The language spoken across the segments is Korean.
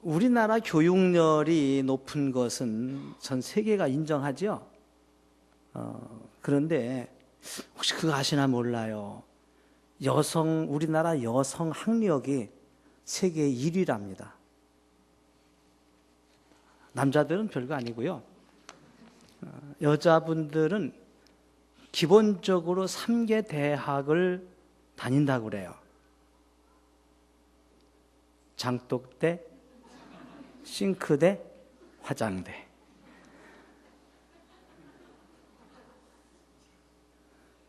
우리나라 교육열이 높은 것은 전 세계가 인정하죠. 그런데 혹시 그거 아시나 몰라요. 우리나라 여성 학력이 세계 1위랍니다. 남자들은 별거 아니고요. 여자분들은 기본적으로 3개 대학을 다닌다고 그래요. 장독대, 싱크대, 화장대.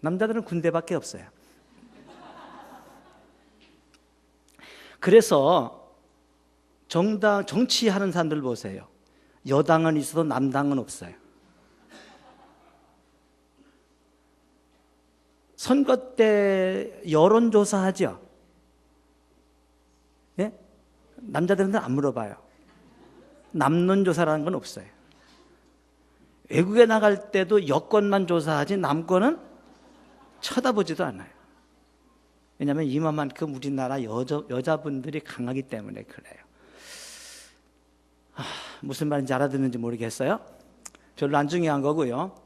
남자들은 군대밖에 없어요. 그래서 정치하는 사람들 보세요. 여당은 있어도 남당은 없어요. 선거 때 여론조사 하죠? 예? 남자들은 안 물어봐요. 남론조사라는 건 없어요. 외국에 나갈 때도 여권만 조사하지 남권은 쳐다보지도 않아요. 왜냐하면 이만큼 우리나라 여자분들이 강하기 때문에 그래요. 무슨 말인지 알아듣는지 모르겠어요. 별로 안 중요한 거고요.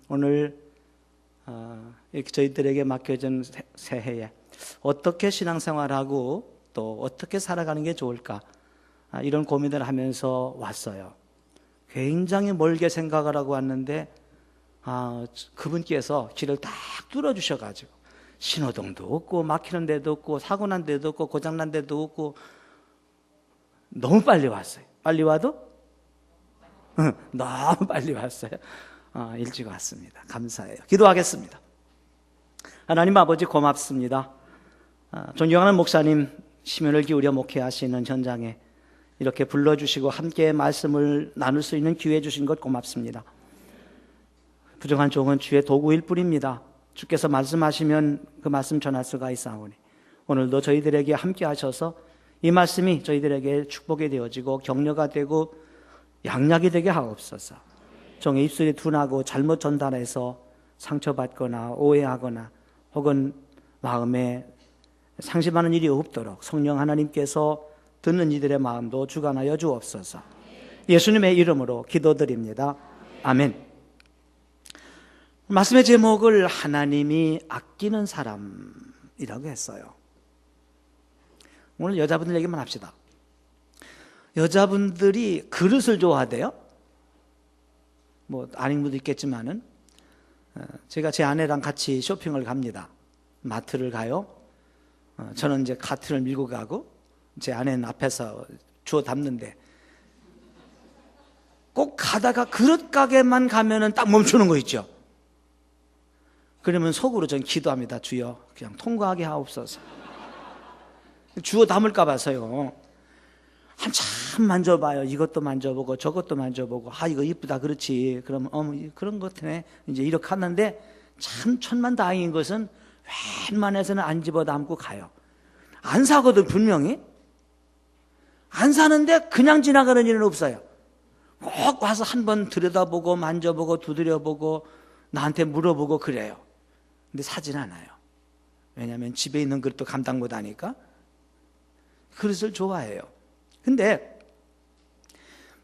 오늘 이렇게 저희들에게 맡겨진 새해에 어떻게 신앙생활하고 또 어떻게 살아가는 게 좋을까, 이런 고민을 하면서 왔어요. 굉장히 멀게 생각을 하고 왔는데 그분께서 길을 딱 뚫어주셔가지고 신호등도 없고 막히는 데도 없고 사고 난 데도 없고 고장 난 데도 없고 너무 빨리 왔어요. 빨리 와도 너무 빨리 왔어요. 일찍 왔습니다. 감사해요. 기도하겠습니다. 하나님 아버지 고맙습니다. 존경하는 목사님 심혈을 기울여 목회하시는 현장에 이렇게 불러주시고 함께 말씀을 나눌 수 있는 기회 주신 것 고맙습니다. 부정한 종은 주의 도구일 뿐입니다. 주께서 말씀하시면 그 말씀 전할 수가 있사오니 오늘도 저희들에게 함께 하셔서 이 말씀이 저희들에게 축복이 되어지고 격려가 되고 양약이 되게 하옵소서. 종의 입술이 둔하고 잘못 전달해서 상처받거나 오해하거나 혹은 마음에 상심하는 일이 없도록 성령 하나님께서 듣는 이들의 마음도 주관하여 주옵소서. 예수님의 이름으로 기도드립니다. 아멘. 말씀의 제목을 하나님이 아끼는 사람이라고 했어요. 오늘 여자분들 얘기만 합시다. 여자분들이 그릇을 좋아하대요. 아닌 분도 있겠지만은 제가 제 아내랑 같이 쇼핑을 갑니다. 마트를 가요. 저는 이제 카트를 밀고 가고 제 아내는 앞에서 주워 담는데 꼭 가다가 그릇 가게만 가면은 딱 멈추는 거 있죠. 그러면 속으로 전 기도합니다. 주여 그냥 통과하게 하옵소서. 주워 담을까 봐서요. 한참 만져봐요. 이것도 만져보고 저것도 만져보고 이거 이쁘다 그렇지. 그러면 그런 것 때문에 이제 이렇게 하는데 참 천만다행인 것은 웬만해서는 안 집어담고 가요. 안 사거든 분명히. 안 사는데 그냥 지나가는 일은 없어요. 꼭 와서 한번 들여다보고 만져보고 두드려보고 나한테 물어보고 그래요. 근데 사진 않아요. 왜냐하면 집에 있는 그릇도 감당 못하니까. 그릇을 좋아해요. 근데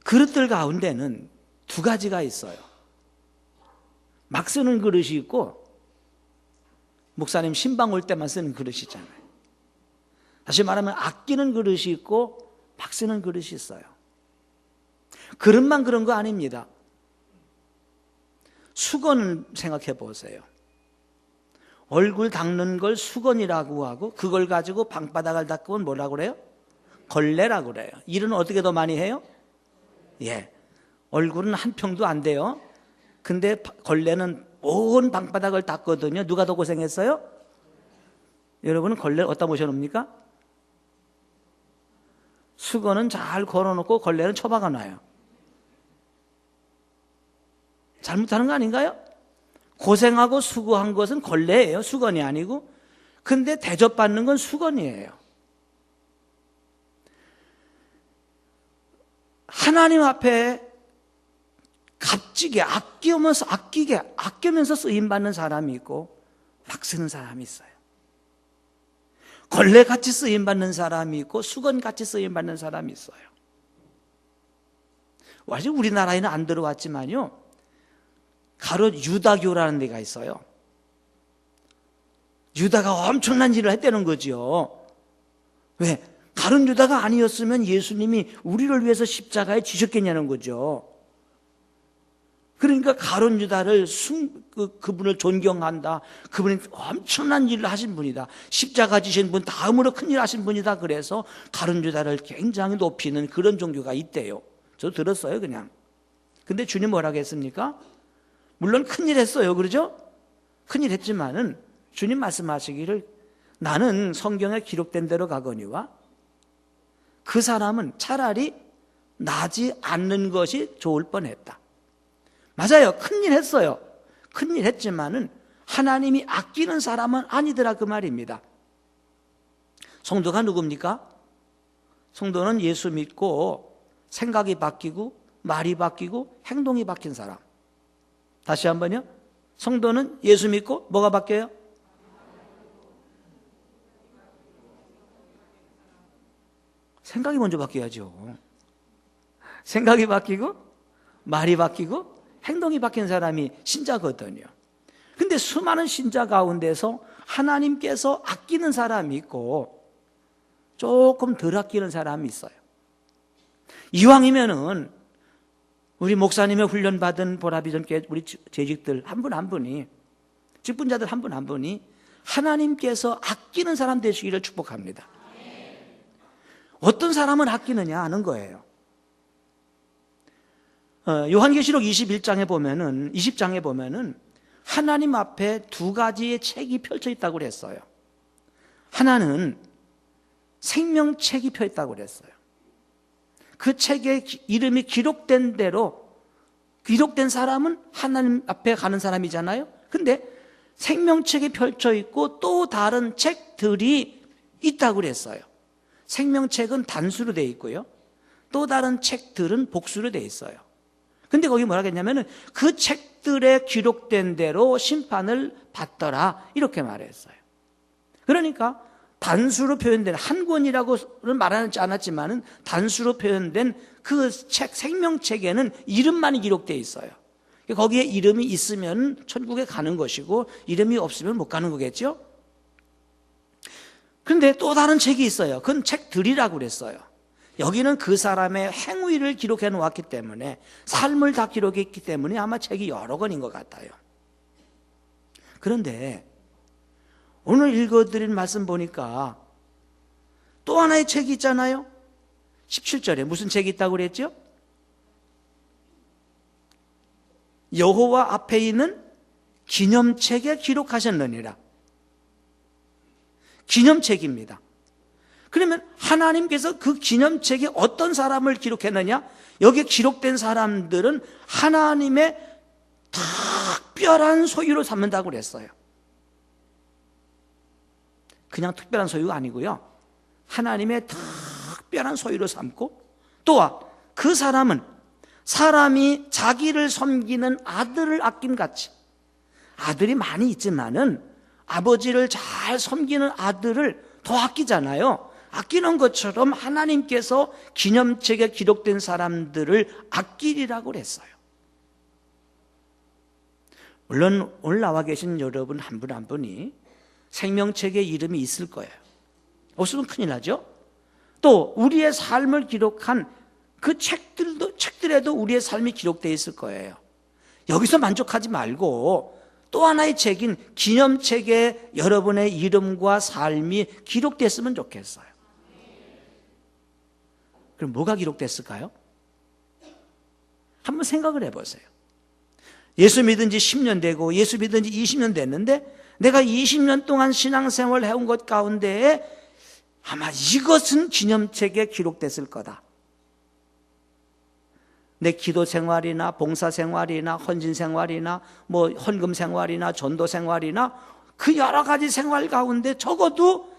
그릇들 가운데는 두 가지가 있어요. 막 쓰는 그릇이 있고 목사님 신방 올 때만 쓰는 그릇이 있잖아요. 다시 말하면 아끼는 그릇이 있고 막 쓰는 그릇이 있어요. 그릇만 그런 거 아닙니다. 수건을 생각해 보세요. 얼굴 닦는 걸 수건이라고 하고 그걸 가지고 방바닥을 닦으면 뭐라고 그래요? 걸레라고 그래요. 일은 어떻게 더 많이 해요? 얼굴은 한 평도 안 돼요. 근데 걸레는 온 방바닥을 닦거든요. 누가 더 고생했어요? 여러분은 걸레를 어디다 모셔놓습니까? 수건은 잘 걸어놓고 걸레는 처박아 놔요. 잘못하는 거 아닌가요? 고생하고 수고한 것은 걸레예요. 수건이 아니고. 근데 대접받는 건 수건이에요. 하나님 앞에 값지게 아끼면서 쓰임받는 사람이 있고 막 쓰는 사람이 있어요. 걸레같이 쓰임받는 사람이 있고 수건같이 쓰임받는 사람이 있어요. 아직 우리나라에는 안 들어왔지만요, 가롯 유다교라는 데가 있어요. 유다가 엄청난 일을 했다는 거죠. 왜? 가룟 유다가 아니었으면 예수님이 우리를 위해서 십자가에 지셨겠냐는 거죠. 그러니까 가룟 유다를 그분을 존경한다. 그분이 엄청난 일을 하신 분이다. 십자가 지신 분 다음으로 큰 일 하신 분이다. 그래서 가룟 유다를 굉장히 높이는 그런 종교가 있대요. 저 들었어요, 그냥. 근데 주님 뭐라고 했습니까? 물론 큰 일 했어요, 그러죠? 큰 일 했지만은 주님 말씀하시기를 나는 성경에 기록된 대로 가거니와 그 사람은 차라리 나지 않는 것이 좋을 뻔했다. 맞아요. 큰일 했어요. 큰일 했지만은 하나님이 아끼는 사람은 아니더라 그 말입니다. 성도가 누굽니까? 성도는 예수 믿고 생각이 바뀌고 말이 바뀌고 행동이 바뀐 사람. 다시 한번요. 성도는 예수 믿고 뭐가 바뀌어요? 생각이 먼저 바뀌어야죠. 생각이 바뀌고 말이 바뀌고 행동이 바뀐 사람이 신자거든요. 근데 수많은 신자 가운데서 하나님께서 아끼는 사람이 있고 조금 덜 아끼는 사람이 있어요. 이왕이면은 우리 목사님의 훈련받은 보라비전교회 우리 재직들 한 분 한 분이, 직분자들 한 분 한 분이 하나님께서 아끼는 사람 되시기를 축복합니다. 어떤 사람은 아끼느냐 하는 거예요. 요한계시록 20장에 보면은 하나님 앞에 두 가지의 책이 펼쳐 있다고 그랬어요. 하나는 생명책이 펴 있다고 그랬어요. 그 책에 이름이 기록된 대로, 기록된 사람은 하나님 앞에 가는 사람이잖아요. 근데 생명책이 펼쳐 있고 또 다른 책들이 있다고 그랬어요. 생명책은 단수로 되어 있고요, 또 다른 책들은 복수로 되어 있어요. 근데 거기 뭐라 했냐면은 그 책들에 기록된 대로 심판을 받더라 이렇게 말했어요. 그러니까 단수로 표현된, 한 권이라고는 말하지 않았지만은 단수로 표현된 그 책, 생명책에는 이름만이 기록되어 있어요. 거기에 이름이 있으면 천국에 가는 것이고 이름이 없으면 못 가는 거겠죠. 그런데 또 다른 책이 있어요. 그건 책들이라고 그랬어요. 여기는 그 사람의 행위를 기록해 놓았기 때문에, 삶을 다 기록했기 때문에 아마 책이 여러 권인 것 같아요. 그런데 오늘 읽어드린 말씀 보니까 또 하나의 책이 있잖아요. 17절에 무슨 책이 있다고 그랬죠? 여호와 앞에 있는 기념책에 기록하셨느니라. 기념책입니다. 그러면 하나님께서 그 기념책에 어떤 사람을 기록했느냐? 여기에 기록된 사람들은 하나님의 특별한 소유로 삼는다고 그랬어요. 그냥 특별한 소유가 아니고요, 하나님의 특별한 소유로 삼고, 또한 그 사람은 사람이 자기를 섬기는 아들을 아낌같이, 아들이 많이 있지만은 아버지를 잘 섬기는 아들을 더 아끼잖아요. 아끼는 것처럼 하나님께서 기념책에 기록된 사람들을 아끼리라고 그랬어요. 물론 오늘 나와 계신 여러분 한 분 한 분이 생명책에 이름이 있을 거예요. 없으면 큰일 나죠. 또 우리의 삶을 기록한 그 책들에도 우리의 삶이 기록되어 있을 거예요. 여기서 만족하지 말고 또 하나의 책인 기념책에 여러분의 이름과 삶이 기록됐으면 좋겠어요. 그럼 뭐가 기록됐을까요? 한번 생각을 해보세요. 예수 믿은 지 10년 되고 예수 믿은 지 20년 됐는데 내가 20년 동안 신앙생활을 해온 것 가운데에 아마 이것은 기념책에 기록됐을 거다. 내 기도 생활이나 봉사 생활이나 헌신 생활이나 뭐 헌금 생활이나 전도 생활이나 그 여러 가지 생활 가운데 적어도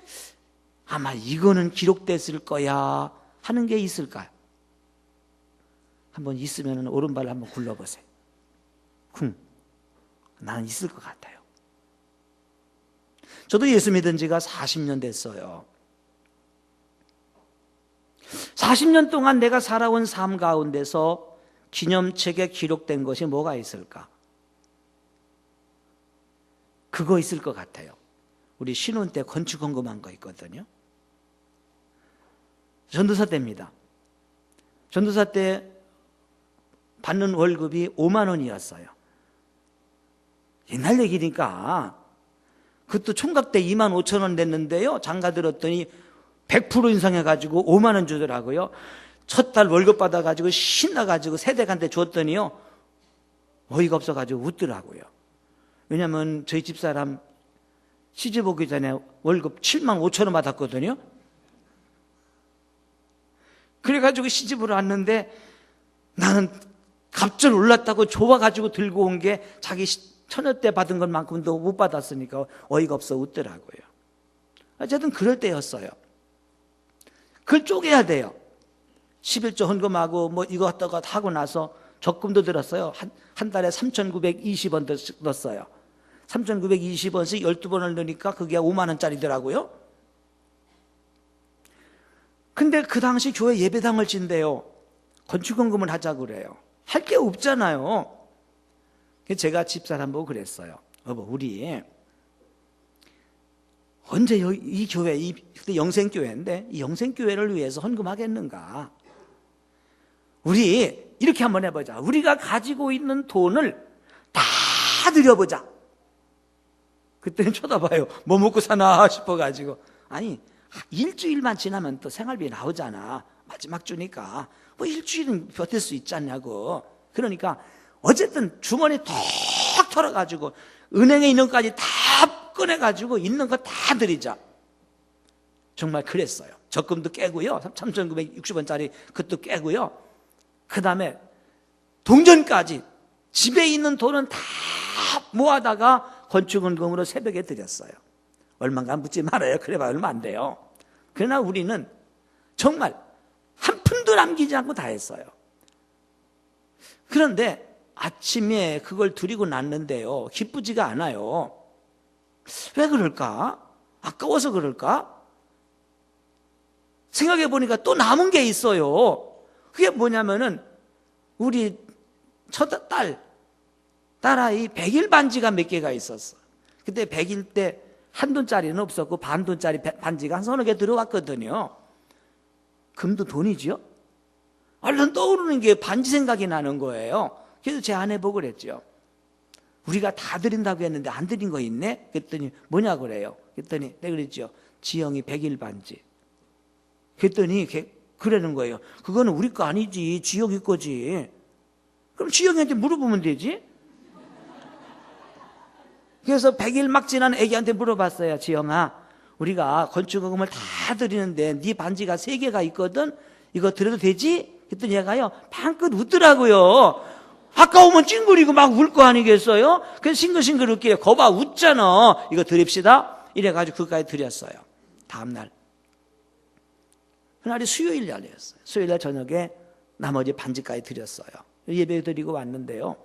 아마 이거는 기록됐을 거야 하는 게 있을까요? 한번 있으면 오른발을 한번 굴러보세요. 나는 있을 것 같아요. 저도 예수 믿은 지가 40년 됐어요. 40년 동안 내가 살아온 삶 가운데서 기념책에 기록된 것이 뭐가 있을까? 그거 있을 것 같아요. 우리 신혼 때 건축헌금한 거 있거든요. 전도사 때입니다. 전도사 때 받는 월급이 5만 원이었어요. 옛날 얘기니까. 그것도 총각 때 2만 5천 원 냈는데요. 장가 들었더니 100% 인상해가지고 5만 원 주더라고요. 첫 달 월급 받아가지고 신나가지고 세댁한테 줬더니요. 어이가 없어가지고 웃더라고요. 왜냐면 저희 집사람 시집 오기 전에 월급 7만 5천 원 받았거든요. 그래가지고 시집을 왔는데 나는 갑자기 올랐다고 좋아가지고 들고 온 게 자기 처녀 때 받은 것만큼도 못 받았으니까 어이가 없어 웃더라고요. 어쨌든 그럴 때였어요. 그걸 쪼개야 돼요. 11조 헌금하고 뭐 이거 갖다가 하고 나서 적금도 들었어요. 한 달에 3,920원 넣었어요. 3,920원씩 12번을 넣으니까 그게 5만 원짜리더라고요. 근데 그 당시 교회 예배당을 진대요. 건축헌금을 하자고 그래요. 할 게 없잖아요. 제가 집사람 보고 그랬어요. 여보, 우리 언제 이 교회, 그때 영생교회인데 이 영생교회를 위해서 헌금하겠는가? 우리 이렇게 한번 해보자. 우리가 가지고 있는 돈을 다 드려보자. 그때는 쳐다봐요. 뭐 먹고 사나 싶어가지고. 아니, 일주일만 지나면 또 생활비 나오잖아. 마지막 주니까. 뭐 일주일은 버틸 수 있지 않냐고. 그러니까 어쨌든 주머니 턱 털어가지고 은행에 있는 것까지 다 꺼내가지고 있는 거 다 드리자. 정말 그랬어요. 적금도 깨고요. 3,960원짜리 그것도 깨고요. 그 다음에 동전까지 집에 있는 돈은 다 모아다가 건축헌금으로 새벽에 드렸어요. 얼마인가 묻지 말아요. 그래봐야 얼마 안 돼요. 그러나 우리는 정말 한 푼도 남기지 않고 다 했어요. 그런데 아침에 그걸 드리고 났는데요, 기쁘지가 않아요. 왜 그럴까? 아까워서 그럴까? 생각해 보니까 또 남은 게 있어요. 그게 뭐냐면은 우리 딸아이 100일 반지가 몇 개가 있었어. 그때 100일 때 한돈짜리는 없었고 반돈짜리 반지가 한 서너 개 들어왔거든요. 금도 돈이죠. 얼른 떠오르는 게 반지 생각이 나는 거예요. 그래서 제 아내 보고 그랬죠. 우리가 다 드린다고 했는데 안 드린 거 있네? 그랬더니 뭐냐 그래요. 그랬더니 내가 그랬죠. 지영이 100일 반지. 그랬더니 그러는 거예요. 그거는 우리 거 아니지. 지영이 거지. 그럼 지영이한테 물어보면 되지. 그래서 100일 막 지난 애기한테 물어봤어요. 지영아, 우리가 건축헌금을 다 드리는데 네 반지가 3개가 있거든. 이거 드려도 되지? 그랬더니 얘가요 방긋 웃더라고요. 아까우면 찡그리고 막 울 거 아니겠어요? 그래서 싱글싱글 웃기래. 거봐 웃잖아. 이거 드립시다. 이래가지고 그까지 드렸어요. 다음날 그날이 수요일 날이었어요. 수요일 날 저녁에 나머지 반지까지 드렸어요. 예배 드리고 왔는데요,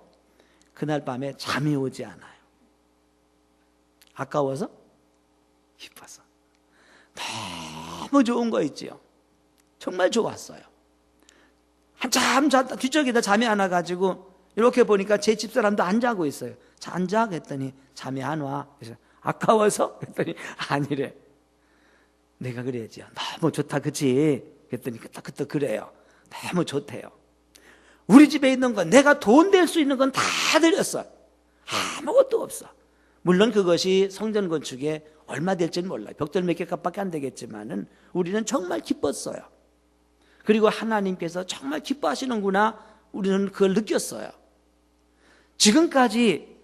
그날 밤에 잠이 오지 않아요. 아까워서? 기뻐서. 너무 좋은 거 있지요. 정말 좋았어요. 한참 잤다 뒤척이다 잠이 안 와가지고 이렇게 보니까 제 집사람도 안 자고 있어요. 자, 안 자? 그랬더니 잠이 안 와. 그래서 아까워서? 그랬더니 아니래. 내가 그래야지. 너무 좋다 그치? 그랬더니 그때 그래요. 너무 좋대요. 우리 집에 있는 건 내가 돈 될 수 있는 건 다 드렸어. 아무것도 없어. 물론 그것이 성전 건축에 얼마 될지는 몰라요. 벽돌 몇 개값밖에 안 되겠지만은 우리는 정말 기뻤어요. 그리고 하나님께서 정말 기뻐하시는구나, 우리는 그걸 느꼈어요. 지금까지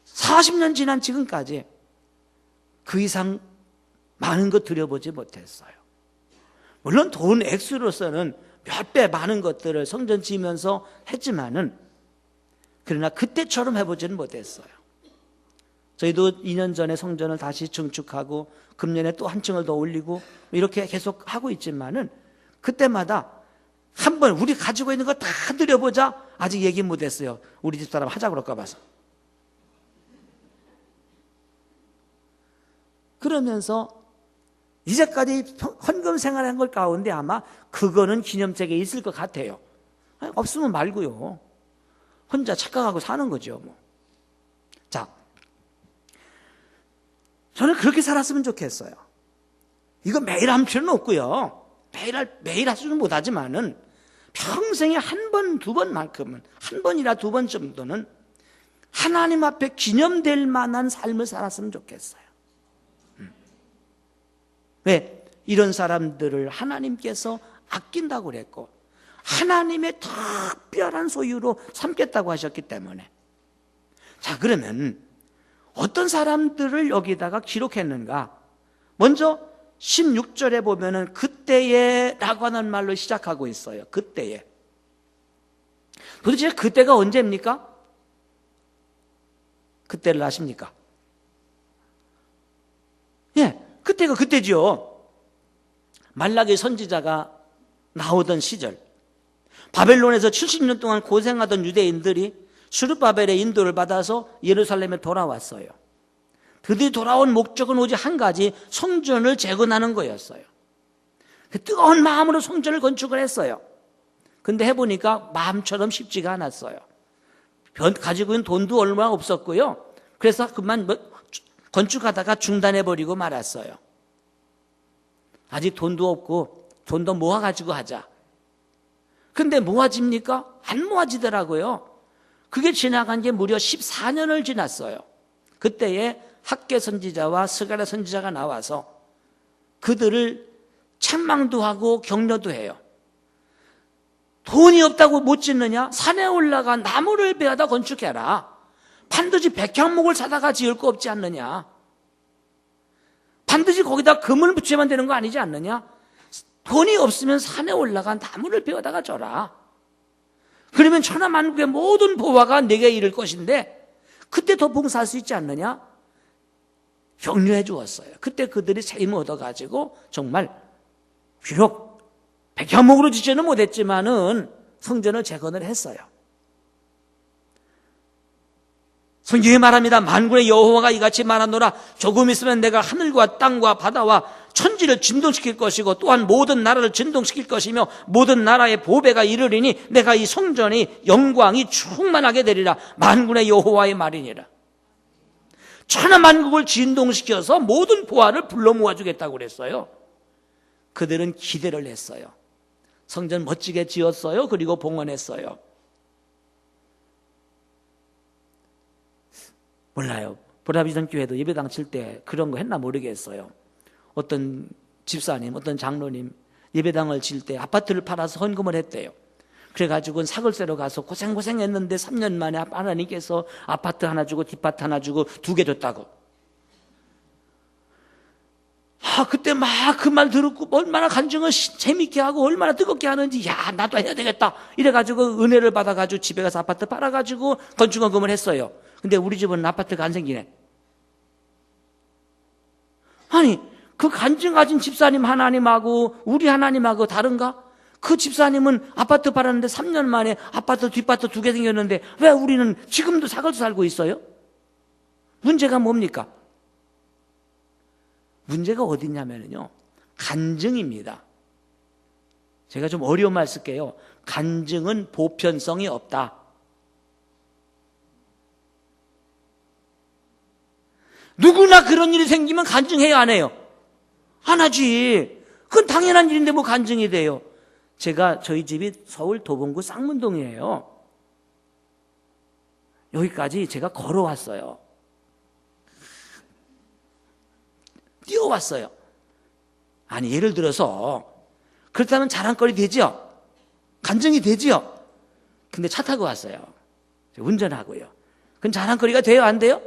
40년 지난 지금까지 그 이상 많은 것 드려보지 못했어요. 물론 돈 액수로서는 몇 배 많은 것들을 성전 지으면서 했지만은, 그러나 그때처럼 해보지는 못했어요. 저희도 2년 전에 성전을 다시 증축하고 금년에 또 한 층을 더 올리고 이렇게 계속 하고 있지만은, 그때마다 한번 우리 가지고 있는 거 다 드려보자. 아직 얘기 못했어요. 우리 집사람 하자 그럴까 봐서. 그러면서 이제까지 헌금 생활한 걸 가운데 아마 그거는 기념책에 있을 것 같아요. 없으면 말고요. 혼자 착각하고 사는 거죠. 뭐. 자, 저는 그렇게 살았으면 좋겠어요. 이거 매일 할 필요는 없고요. 매일 할 수는 못하지만은 평생에 한 번, 두 번만큼은, 한 번이나 두 번 정도는 하나님 앞에 기념될 만한 삶을 살았으면 좋겠어요. 왜? 이런 사람들을 하나님께서 아낀다고 그랬고 하나님의 특별한 소유로 삼겠다고 하셨기 때문에. 자, 그러면 어떤 사람들을 여기다가 기록했는가? 먼저 16절에 보면은 그때에 라고 하는 말로 시작하고 있어요. 그때에. 도대체 그때가 언제입니까? 그때를 아십니까? 예, 그때가 그때죠. 말라기 선지자가 나오던 시절, 바벨론에서 70년 동안 고생하던 유대인들이 스룹바벨의 인도를 받아서 예루살렘에 돌아왔어요. 그들이 돌아온 목적은 오직 한 가지, 성전을 재건하는 거였어요. 뜨거운 마음으로 성전을 건축을 했어요. 근데 해보니까 마음처럼 쉽지가 않았어요. 가지고 있는 돈도 얼마 없었고요. 그래서 그만 건축하다가 중단해버리고 말았어요. 아직 돈도 없고 돈 더 모아가지고 하자. 근데 모아집니까? 안 모아지더라고요. 그게 지나간 게 무려 14년을 지났어요. 그때에 학개 선지자와 스가랴 선지자가 나와서 그들을 책망도 하고 격려도 해요. 돈이 없다고 못 짓느냐? 산에 올라가 나무를 베어다 건축해라. 반드시 백향목을 사다가 지을 거 없지 않느냐? 반드시 거기다 금을 붙여야만 되는 거 아니지 않느냐? 돈이 없으면 산에 올라가 나무를 베어다가 줘라. 그러면 천하만국의 모든 보화가 내게 이를 것인데 그때 더 봉사할 수 있지 않느냐? 격려해 주었어요. 그때 그들이 새 힘을 얻어가지고 정말 비록 백향목으로 짓지는 못했지만은 성전을 재건을 했어요. 성경에 말합니다. 만군의 여호와가 이같이 말하노라. 조금 있으면 내가 하늘과 땅과 바다와 천지를 진동시킬 것이고 또한 모든 나라를 진동시킬 것이며 모든 나라의 보배가 이르리니 내가 이 성전이 영광이 충만하게 되리라. 만군의 여호와의 말이니라. 천하만국을 진동시켜서 모든 보화를 불러 모아주겠다고 그랬어요. 그들은 기대를 했어요. 성전 멋지게 지었어요. 그리고 봉헌했어요. 몰라요. 보라비전 교회도 예배당 칠 때 그런 거 했나 모르겠어요. 어떤 집사님, 어떤 장로님 예배당을 칠 때 아파트를 팔아서 헌금을 했대요. 그래가지고 사글세로 가서 고생했는데 3년 만에 하나님께서 아파트 하나 주고 뒷밭 하나 주고 2개 줬다고. 그때 막 그 말 듣고 얼마나 간증을 재밌게 하고 얼마나 뜨겁게 하는지, 야, 나도 해야 되겠다. 이래가지고 은혜를 받아가지고 집에 가서 아파트 팔아가지고 건축헌금을 했어요. 근데 우리 집은 아파트가 안 생기네. 아니, 그 간증 가진 집사님 하나님하고 우리 하나님하고 다른가? 그 집사님은 아파트 팔았는데 3년 만에 아파트 뒷밭도 2개 생겼는데 왜 우리는 지금도 사글서 살고 있어요? 문제가 뭡니까? 문제가 어디 있냐면요, 간증입니다. 제가 좀 어려운 말 쓸게요. 간증은 보편성이 없다. 누구나 그런 일이 생기면 간증해요, 안 해요? 안 하지. 그건 당연한 일인데 뭐 간증이 돼요. 저희 집이 서울 도봉구 쌍문동이에요. 여기까지 제가 걸어왔어요. 뛰어왔어요. 아니, 예를 들어서 그렇다면 자랑거리 되지요? 간증이 되지요? 근데 차 타고 왔어요. 운전하고요. 그건 자랑거리가 돼요, 안 돼요?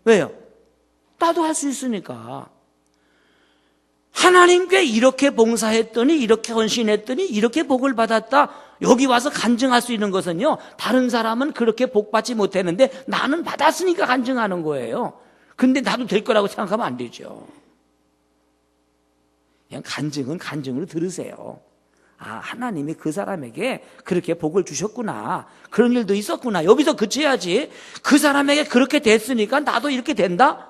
왜요? 나도 할 수 있으니까. 하나님께 이렇게 봉사했더니, 이렇게 헌신했더니, 이렇게 복을 받았다. 여기 와서 간증할 수 있는 것은요, 다른 사람은 그렇게 복 받지 못했는데 나는 받았으니까 간증하는 거예요. 근데 나도 될 거라고 생각하면 안 되죠. 그냥 간증은 간증으로 들으세요. 하나님이 그 사람에게 그렇게 복을 주셨구나. 그런 일도 있었구나. 여기서 그쳐야지. 그 사람에게 그렇게 됐으니까 나도 이렇게 된다?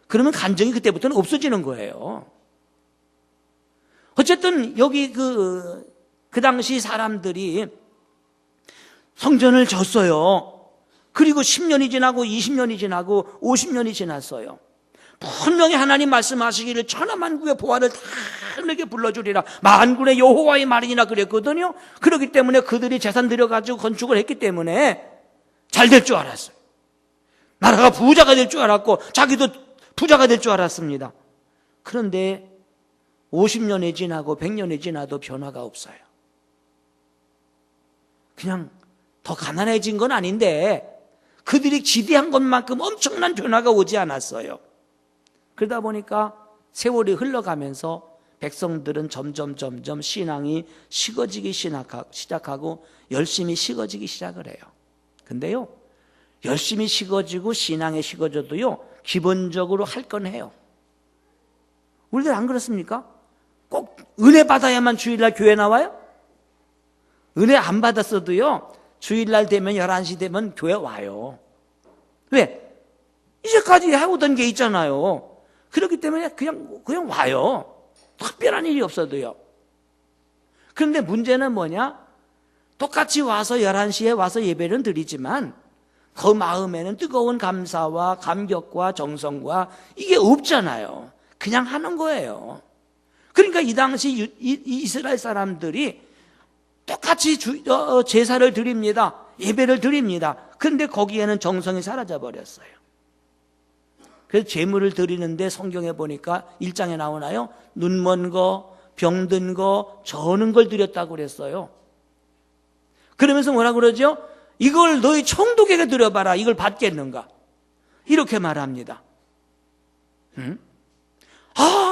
그러면 간증이 그때부터는 없어지는 거예요. 어쨌든 여기 그 당시 사람들이 성전을 졌어요. 그리고 10년이 지나고 20년이 지나고 50년이 지났어요. 분명히 하나님 말씀하시기를 천하만국의 보화를 다 내게 불러주리라. 만군의 여호와의 말이니라 그랬거든요. 그렇기 때문에 그들이 재산 들여가지고 건축을 했기 때문에 잘 될 줄 알았어요. 나라가 부자가 될 줄 알았고 자기도 부자가 될 줄 알았습니다. 그런데 50년이 지나고 100년이 지나도 변화가 없어요. 그냥 더 가난해진 건 아닌데 그들이 기대한 것만큼 엄청난 변화가 오지 않았어요. 그러다 보니까 세월이 흘러가면서 백성들은 점점 신앙이 식어지기 시작하고 열심히 식어지기 시작을 해요. 근데요, 열심히 식어지고 신앙에 식어져도요, 기본적으로 할 건 해요. 우리들 안 그렇습니까? 꼭 은혜 받아야만 주일날 교회 나와요? 은혜 안 받았어도요, 주일날 되면 11시 되면 교회 와요. 왜? 이제까지 해오던 게 있잖아요. 그렇기 때문에 그냥 와요. 특별한 일이 없어도요. 그런데 문제는 뭐냐? 똑같이 와서 11시에 와서 예배는 드리지만 그 마음에는 뜨거운 감사와 감격과 정성과 이게 없잖아요. 그냥 하는 거예요. 그러니까 이 당시 이스라엘 사람들이 똑같이 제사를 드립니다. 예배를 드립니다. 그런데 거기에는 정성이 사라져 버렸어요. 그래서 제물을 드리는데 성경에 보니까 1장에 나오나요? 눈먼 거, 병든 거, 저는 걸 드렸다고 그랬어요. 그러면서 뭐라 그러죠? 이걸 너희 총독에게 드려봐라. 이걸 받겠는가? 이렇게 말합니다.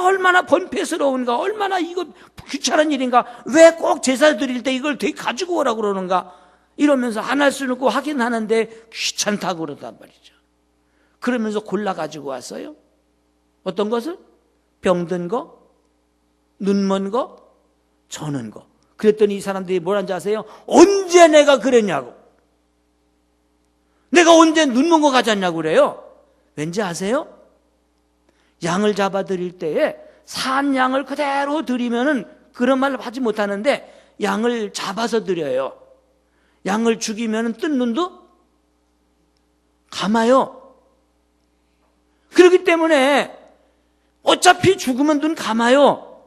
얼마나 번패스러운가, 얼마나 이거 귀찮은 일인가, 왜 꼭 제사 드릴 때 이걸 되게 가지고 오라고 그러는가, 이러면서 안 할 수는 없고 하긴 하는데 귀찮다고 그러단 말이죠. 그러면서 골라 가지고 왔어요. 어떤 것을? 병든 거, 눈먼 거, 저는 거. 그랬더니 이 사람들이 뭐라는지 아세요? 언제 내가 그랬냐고. 내가 언제 눈먼 거 가졌냐고 그래요. 왠지 아세요? 양을 잡아 드릴 때에 산 양을 그대로 드리면은 그런 말을 하지 못하는데 양을 잡아서 드려요. 양을 죽이면은 뜬 눈도 감아요. 그렇기 때문에 어차피 죽으면 눈 감아요.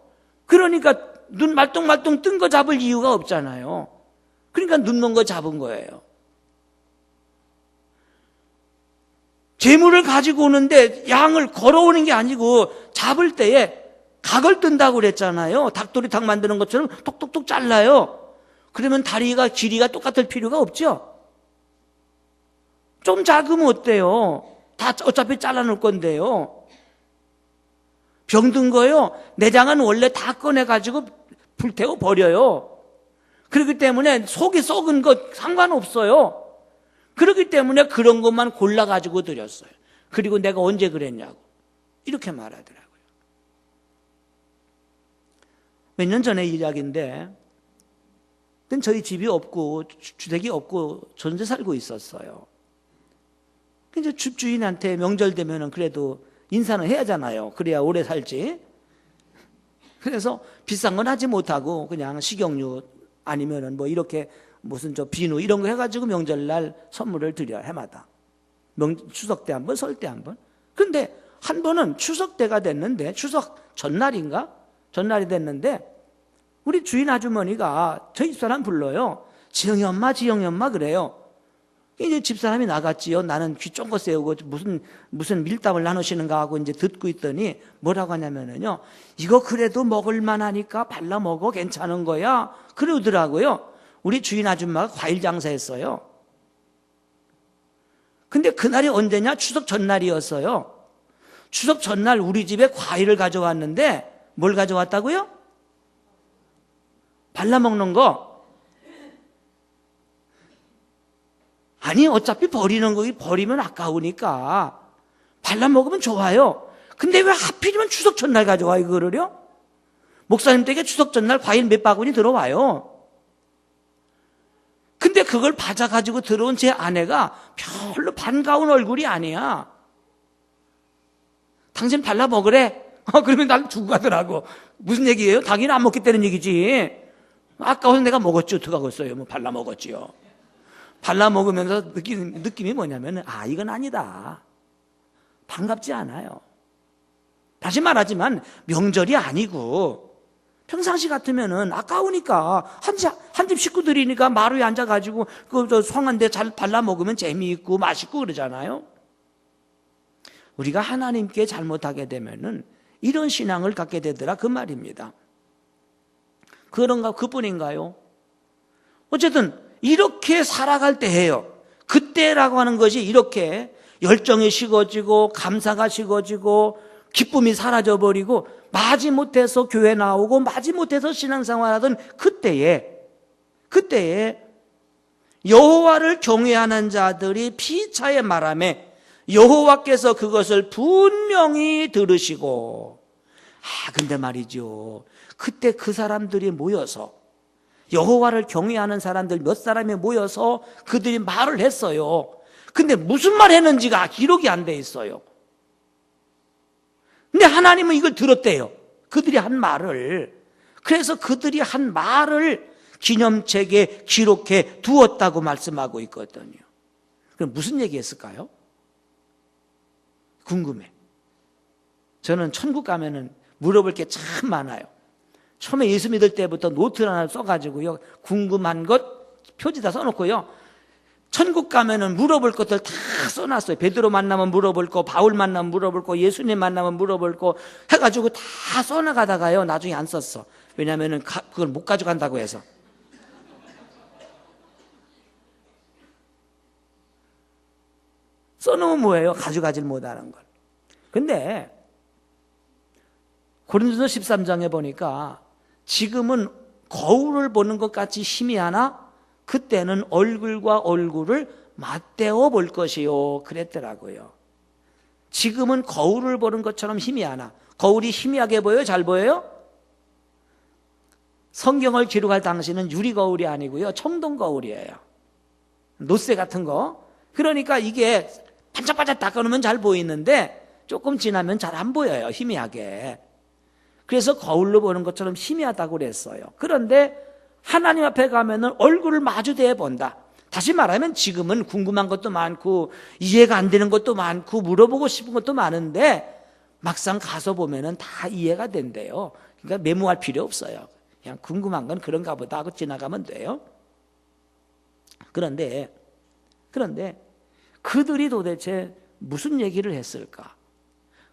그러니까 눈 말똥말똥 뜬 거 잡을 이유가 없잖아요. 그러니까 눈먼 거 잡은 거예요. 재물을 가지고 오는데 양을 걸어오는 게 아니고 잡을 때에 각을 뜬다고 그랬잖아요. 닭도리탕 만드는 것처럼 톡톡톡 잘라요. 그러면 다리가 길이가 똑같을 필요가 없죠. 좀 작으면 어때요? 다 어차피 잘라놓을 건데요. 병든 거요. 내장은 원래 다 꺼내가지고 불태워 버려요. 그렇기 때문에 속이 썩은 것 상관없어요. 그렇기 때문에 그런 것만 골라가지고 드렸어요. 그리고 내가 언제 그랬냐고. 이렇게 말하더라고요. 몇 년 전의 이야기인데, 그땐 저희 집이 없고, 주택이 없고, 전세 살고 있었어요. 이제 집주인한테 명절 되면은 그래도 인사는 해야 하잖아요. 그래야 오래 살지. 그래서 비싼 건 하지 못하고 그냥 식용유 아니면은 뭐 이렇게 무슨 비누 이런 거 해가지고 명절날 선물을 드려요. 해마다. 추석 때 한 번, 설 때 한 번. 근데 한 번은 추석 때가 됐는데, 추석 전날인가? 전날이 됐는데 우리 주인 아주머니가 저희 집사람 불러요. 지영이 엄마 그래요. 이제 집사람이 나갔지요. 나는 귀 쫑긋 세우고 무슨 밀답을 나누시는가 하고 이제 듣고 있더니 뭐라고 하냐면은요, 이거 그래도 먹을만 하니까 발라 먹어, 괜찮은 거야, 그러더라고요. 우리 주인 아줌마가 과일 장사했어요. 근데 그날이 언제냐? 추석 전날이었어요. 추석 전날 우리 집에 과일을 가져왔는데 뭘 가져왔다고요? 발라 먹는 거. 아니, 어차피 버리는 거, 버리면 아까우니까 발라 먹으면 좋아요. 근데 왜 하필이면 추석 전날 가져와 이거를요? 목사님 댁에 추석 전날 과일 몇 바구니 들어와요. 근데 그걸 받아가지고 들어온 제 아내가 별로 반가운 얼굴이 아니야. 당신 발라 먹으래? 그러면 날 주고 가더라고. 무슨 얘기예요? 당연히 안 먹겠다는 얘기지. 아까워서 내가 먹었지. 어떡하겠어요? 뭐 발라 먹었지요. 발라 먹으면서 느낌이 뭐냐면, 이건 아니다. 반갑지 않아요. 다시 말하지만 명절이 아니고 평상시 같으면은 아까우니까 한 집 식구들이니까 마루에 앉아가지고 그 성한데 잘 발라 먹으면 재미있고 맛있고 그러잖아요. 우리가 하나님께 잘못하게 되면은 이런 신앙을 갖게 되더라 그 말입니다. 그뿐인가요? 어쨌든 이렇게 살아갈 때예요. 그때라고 하는 것이 이렇게 열정이 식어지고 감사가 식어지고 기쁨이 사라져버리고 마지못해서 교회 나오고 마지못해서 신앙생활하던 그때에 여호와를 경외하는 자들이 피차의 말함에 여호와께서 그것을 분명히 들으시고 근데 말이죠. 그때 그 사람들이 모여서 여호와를 경외하는 사람들 몇 사람이 모여서 그들이 말을 했어요. 근데 무슨 말 했는지가 기록이 안 돼 있어요. 근데 하나님은 이걸 들었대요. 그들이 한 말을. 그래서 그들이 한 말을 기념책에 기록해 두었다고 말씀하고 있거든요. 그럼 무슨 얘기했을까요? 궁금해. 저는 천국 가면은 물어볼 게 참 많아요. 처음에 예수 믿을 때부터 노트를 하나 써가지고요. 궁금한 것 표지다 써놓고요. 천국 가면은 물어볼 것들 다 써놨어요. 베드로 만나면 물어볼 거, 바울 만나면 물어볼 거, 예수님 만나면 물어볼 거 해가지고 다 써나가다가요. 나중에 안 썼어. 왜냐면은 그걸 못 가져간다고 해서. 써놓으면 뭐예요? 가져가질 못하는 걸. 근데 고린도서 13장에 보니까 지금은 거울을 보는 것 같이 희미하나 그때는 얼굴과 얼굴을 맞대어 볼 것이요 그랬더라고요. 지금은 거울을 보는 것처럼 희미하나 거울이 희미하게 보여요? 잘 보여요? 성경을 기록할 당시는 유리거울이 아니고요. 청동거울이에요. 노쇠 같은 거. 그러니까 이게 반짝반짝 닦아놓으면 잘 보이는데 조금 지나면 잘 안 보여요. 희미하게. 그래서 거울로 보는 것처럼 희미하다고 그랬어요. 그런데 하나님 앞에 가면은 얼굴을 마주대해 본다. 다시 말하면 지금은 궁금한 것도 많고 이해가 안 되는 것도 많고 물어보고 싶은 것도 많은데 막상 가서 보면은 다 이해가 된대요. 그러니까 메모할 필요 없어요. 그냥 궁금한 건 그런가 보다 하고 지나가면 돼요. 그런데 그들이 도대체 무슨 얘기를 했을까?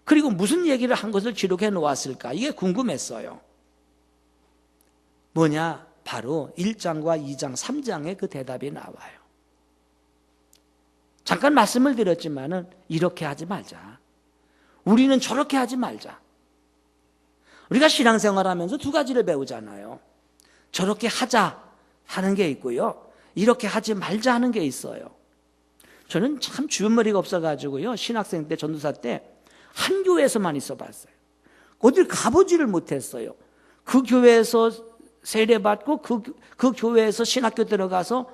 그리고 무슨 얘기를 한 것을 기록해 놓았을까? 이게 궁금했어요. 뭐냐? 바로 1장과 2장, 3장에 그 대답이 나와요. 잠깐 말씀을 드렸지만은 이렇게 하지 말자. 우리는 저렇게 하지 말자. 우리가 신앙생활하면서 두 가지를 배우잖아요. 저렇게 하자 하는 게 있고요. 이렇게 하지 말자 하는 게 있어요. 저는 참 주변머리가 없어가지고요. 신학생 때, 전도사 때 한 교회에서만 있어봤어요. 어딜 가보지를 못했어요. 그 교회에서 세례받고 그 교회에서 신학교 들어가서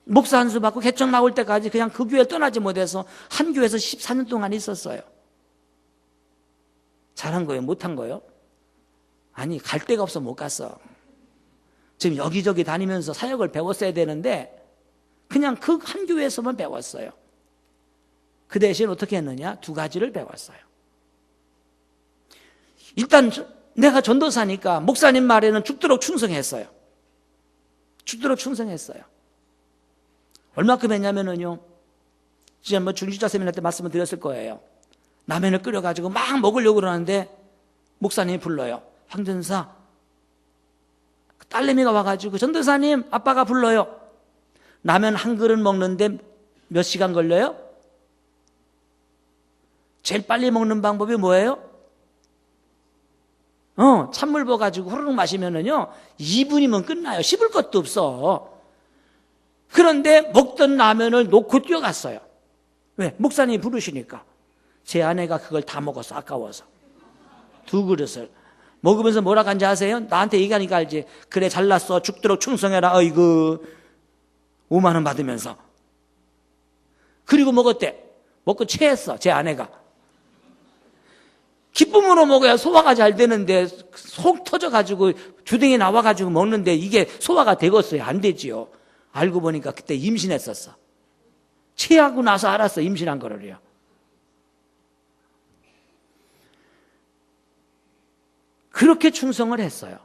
목사 한수 받고 개척 나올 때까지 그냥 그 교회 떠나지 못해서 한 교회에서 14년 동안 있었어요. 잘한 거예요? 못한 거예요? 아니, 갈 데가 없어 못 갔어. 지금 여기저기 다니면서 사역을 배웠어야 되는데 그냥 그 한 교회에서만 배웠어요. 그 대신 어떻게 했느냐? 두 가지를 배웠어요. 일단 내가 전도사니까 목사님 말에는 죽도록 충성했어요. 죽도록 충성했어요. 얼마큼 했냐면은요. 지금 중지자 세미나 때 말씀을 드렸을 거예요. 라면을 끓여가지고 막 먹으려고 그러는데 목사님이 불러요. 황전사. 딸내미가 와가지고 전도사님 아빠가 불러요. 라면 한 그릇 먹는데 몇 시간 걸려요? 제일 빨리 먹는 방법이 뭐예요? 찬물 부어가지고 후루룩 마시면은요 2분이면 끝나요. 씹을 것도 없어. 그런데 먹던 라면을 놓고 뛰어갔어요. 왜? 목사님이 부르시니까. 제 아내가 그걸 다 먹었어. 아까워서. 두 그릇을 먹으면서 뭐라고 한지 아세요? 나한테 얘기하니까 알지. 그래 잘났어. 죽도록 충성해라. 어이구 5만 원 받으면서. 그리고 먹었대. 먹고 체했어. 제 아내가. 기쁨으로 먹어야 소화가 잘 되는데 속 터져가지고 주둥이 나와가지고 먹는데 이게 소화가 되겠어요? 안 되지요. 알고 보니까 그때 임신했었어. 체하고 나서 알았어, 임신한 거를요. 그렇게 충성을 했어요.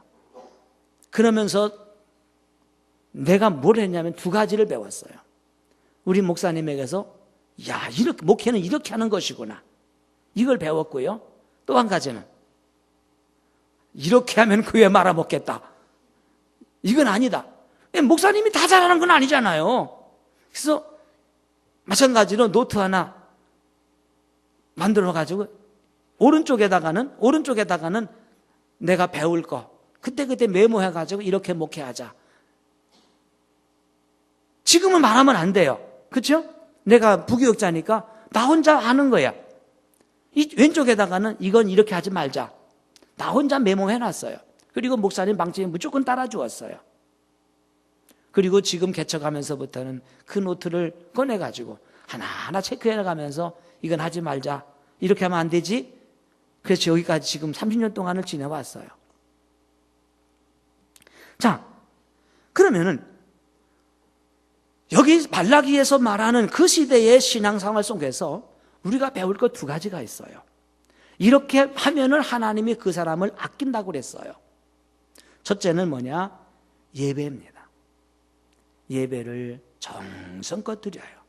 그러면서 내가 뭘 했냐면 두 가지를 배웠어요. 우리 목사님에게서 야, 이렇게 목회는 이렇게 하는 것이구나. 이걸 배웠고요. 또 한 가지는 이렇게 하면 교회 말아먹겠다. 이건 아니다. 목사님이 다 잘하는 건 아니잖아요. 그래서 마찬가지로 노트 하나 만들어가지고 오른쪽에다가는 내가 배울 거 그때 메모해가지고 이렇게 목회하자. 지금은 말하면 안 돼요. 그렇죠? 내가 부교육자니까 나 혼자 하는 거야. 이 왼쪽에다가는 이건 이렇게 하지 말자. 나 혼자 메모해놨어요. 그리고 목사님 방침에 무조건 따라주었어요. 그리고 지금 개척하면서부터는 그 노트를 꺼내가지고 하나하나 체크해가면서 이건 하지 말자. 이렇게 하면 안 되지? 그래서 여기까지 지금 30년 동안을 지내왔어요. 자, 그러면은 여기 말라기에서 말하는 그 시대의 신앙생활 속에서 우리가 배울 것 두 가지가 있어요. 이렇게 하면은 하나님이 그 사람을 아낀다고 그랬어요. 첫째는 뭐냐? 예배입니다. 예배를 정성껏 드려요.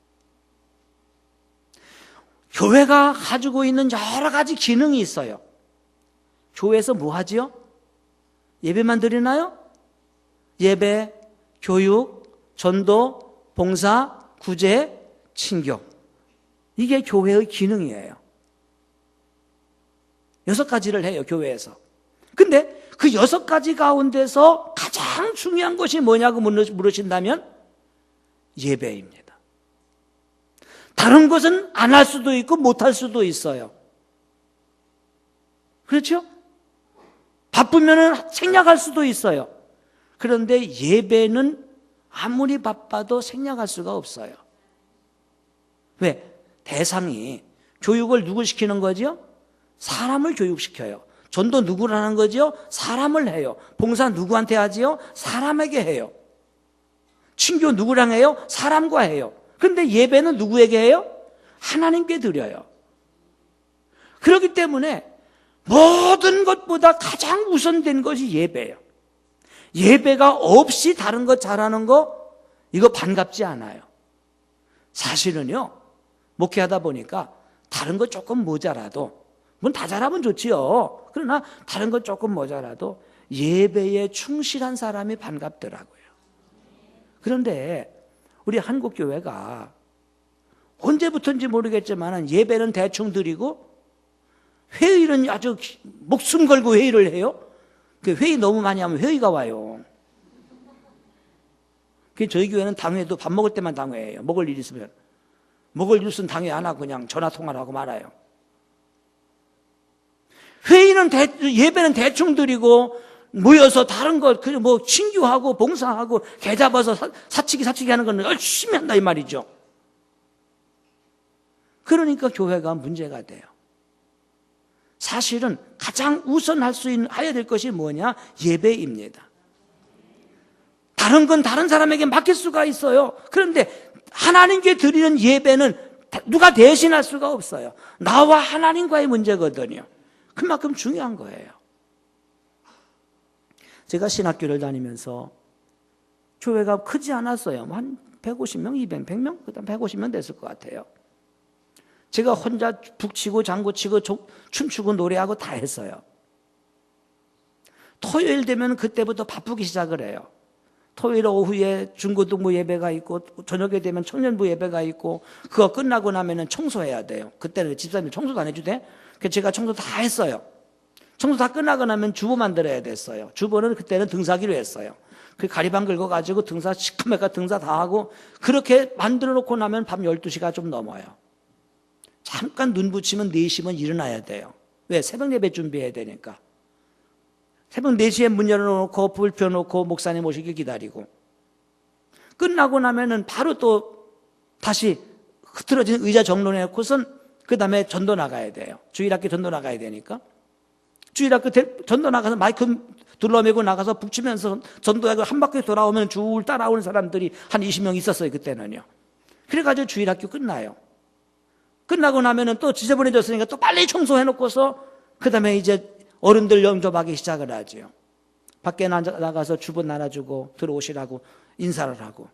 교회가 가지고 있는 여러 가지 기능이 있어요. 교회에서 뭐 하지요? 예배만 드리나요? 예배, 교육, 전도, 봉사, 구제, 친교. 이게 교회의 기능이에요. 6가지를 해요, 교회에서. 근데 그 6가지 가운데서 가장 중요한 것이 뭐냐고 물으신다면 예배입니다. 다른 것은 안 할 수도 있고 못 할 수도 있어요. 그렇죠? 바쁘면 생략할 수도 있어요. 그런데 예배는 아무리 바빠도 생략할 수가 없어요. 왜? 대상이 교육을 누구 시키는 거죠? 사람을 교육시켜요. 전도 누구를 하는 거죠? 사람을 해요. 봉사 누구한테 하지요? 사람에게 해요. 친교 누구랑 해요? 사람과 해요. 그런데 예배는 누구에게 해요? 하나님께 드려요. 그렇기 때문에 모든 것보다 가장 우선된 것이 예배예요. 예배가 없이 다른 것 잘하는 거 이거 반갑지 않아요. 사실은요, 목회하다 보니까 다른 거 조금 모자라도, 물론 다 잘하면 좋지요. 그러나 다른 거 조금 모자라도 예배에 충실한 사람이 반갑더라고요. 그런데 우리 한국교회가 언제부터인지 모르겠지만 예배는 대충 드리고 회의는 아주 목숨 걸고 회의를 해요. 그 회의 너무 많이 하면 회의가 와요. 저희 교회는 당회도 밥 먹을 때만 당회예요. 먹을 일 있으면. 먹을 일 있으면 당회 안 하고 그냥 전화 통화를 하고 말아요. 예배는 대충 드리고 모여서 다른 것, 뭐 친교하고 봉사하고 개 잡아서 사치기 하는 건 열심히 한다 이 말이죠. 그러니까 교회가 문제가 돼요. 사실은 가장 우선할 수 있는, 해야 될 것이 뭐냐? 예배입니다. 다른 건 다른 사람에게 맡길 수가 있어요. 그런데 하나님께 드리는 예배는 누가 대신할 수가 없어요. 나와 하나님과의 문제거든요. 그만큼 중요한 거예요. 제가 신학교를 다니면서 교회가 크지 않았어요. 한 150명, 200명? 그다음 150명 됐을 것 같아요. 제가 혼자 북치고 장구치고 춤추고 노래하고 다 했어요. 토요일 되면 그때부터 바쁘기 시작을 해요. 토요일 오후에 중고등부 예배가 있고 저녁에 되면 청년부 예배가 있고 그거 끝나고 나면은 청소해야 돼요. 그때는 집사님이 청소도 안 해주대. 그래서 제가 청소 다 했어요. 청소 다 끝나고 나면 주보 만들어야 됐어요. 주보는 그때는 등사기로 했어요. 그 가리방 긁어가지고 등사 시커멓게 등사 다 하고 그렇게 만들어 놓고 나면 밤 12시가 좀 넘어요. 잠깐 눈 붙이면 4시면 일어나야 돼요. 왜? 새벽 예배 준비해야 되니까. 새벽 4시에 문 열어놓고 불 펴놓고 목사님 오시길 기다리고 끝나고 나면은 바로 또 다시 흐트러진 의자 정돈해놓고선 그 다음에 전도 나가야 돼요. 주일학교 전도 나가야 되니까. 주일학교 전도 나가서 마이크 둘러매고 나가서 북치면서 전도하고 한 바퀴 돌아오면 줄 따라오는 사람들이 한 20명 있었어요, 그때는요. 그래가지고 주일학교 끝나요. 끝나고 나면은 또 지저분해졌으니까 또 빨리 청소해놓고서 그 다음에 이제 어른들 영접하기 시작을 하죠. 밖에 나가서 주보 나눠주고 들어오시라고 인사를 하고,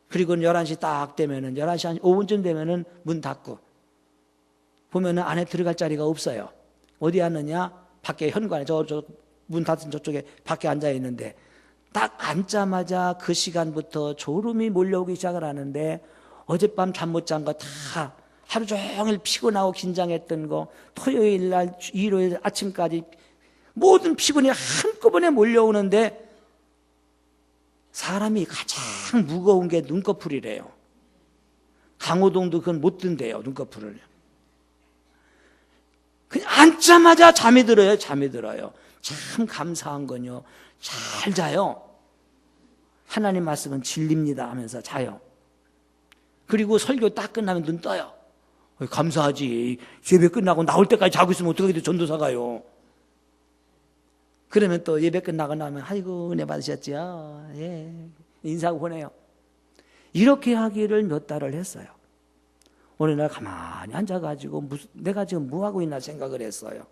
그리고 11시 딱 되면은 11시 한 5분쯤 되면은 문 닫고 보면은 안에 들어갈 자리가 없어요. 어디 앉느냐? 밖에 현관에 저 문 닫은 저쪽에 밖에 앉아 있는데, 딱 앉자마자 그 시간부터 졸음이 몰려오기 시작을 하는데, 어젯밤 잠 못 잔 거 다 하루 종일 피곤하고 긴장했던 거, 토요일 날 일요일 아침까지 모든 피곤이 한꺼번에 몰려오는데, 사람이 가장 무거운 게 눈꺼풀이래요. 강호동도 그건 못 든대요, 눈꺼풀을. 그냥 앉자마자 잠이 들어요, 잠이 들어요. 참 감사한 건요, 잘 자요. 하나님 말씀은 진리입니다 하면서 자요. 그리고 설교 딱 끝나면 눈 떠요. 감사하지. 예배 끝나고 나올 때까지 자고 있으면 어떻게 전도사가요. 그러면 또 예배 끝나고 나면 아이고 은혜 받으셨지요. 예, 인사하고 보내요. 이렇게 하기를 몇 달을 했어요. 어느 날 가만히 앉아가지고 내가 지금 뭐하고 있나 생각을 했어요.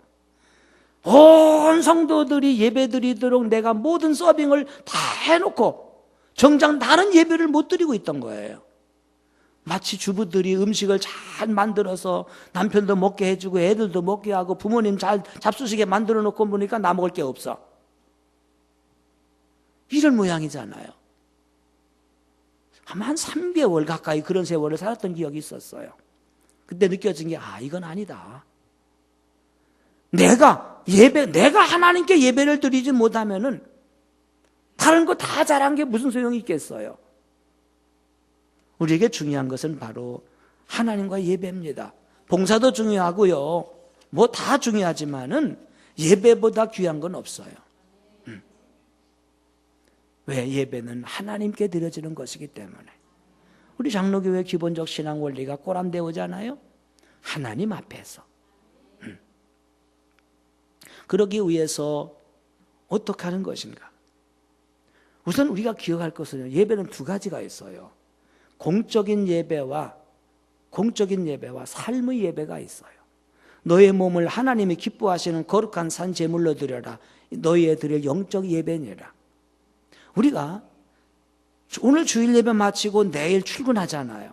온 성도들이 예배 드리도록 내가 모든 서빙을 다 해놓고 정작 나는 예배를 못 드리고 있던 거예요. 마치 주부들이 음식을 잘 만들어서 남편도 먹게 해주고 애들도 먹게 하고 부모님 잘 잡수시게 만들어 놓고 보니까 나 먹을 게 없어. 이런 모양이잖아요. 아마 한 3개월 가까이 그런 세월을 살았던 기억이 있었어요. 그때 느껴진 게 이건 아니다. 내가 하나님께 예배를 드리지 못하면은 다른 거 다 잘한 게 무슨 소용이 있겠어요. 우리에게 중요한 것은 바로 하나님과 예배입니다. 봉사도 중요하고요. 뭐 다 중요하지만은 예배보다 귀한 건 없어요. 왜? 예배는 하나님께 드려지는 것이기 때문에. 우리 장로교회 기본적 신앙 원리가 꼬람대오잖아요. 하나님 앞에서. 그러기 위해서 어떻게 하는 것인가? 우선 우리가 기억할 것은 예배는 두 가지가 있어요. 공적인 예배와 삶의 예배가 있어요. 너의 몸을 하나님이 기뻐하시는 거룩한 산 제물로 드려라. 너희의 드릴 영적 예배니라. 우리가 오늘 주일 예배 마치고 내일 출근하잖아요.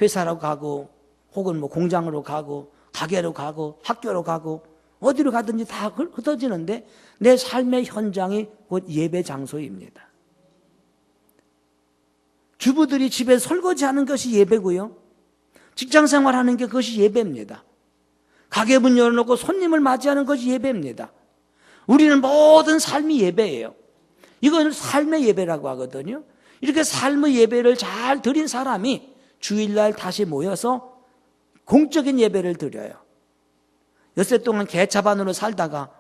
회사로 가고 혹은 뭐 공장으로 가고 가게로 가고 학교로 가고 어디로 가든지 다 흩어지는데 내 삶의 현장이 곧 예배 장소입니다. 주부들이 집에 설거지하는 것이 예배고요. 직장생활하는 게 그것이 예배입니다. 가게 문 열어놓고 손님을 맞이하는 것이 예배입니다. 우리는 모든 삶이 예배예요. 이건 삶의 예배라고 하거든요. 이렇게 삶의 예배를 잘 드린 사람이 주일날 다시 모여서 공적인 예배를 드려요. 엿새 동안 개차반으로 살다가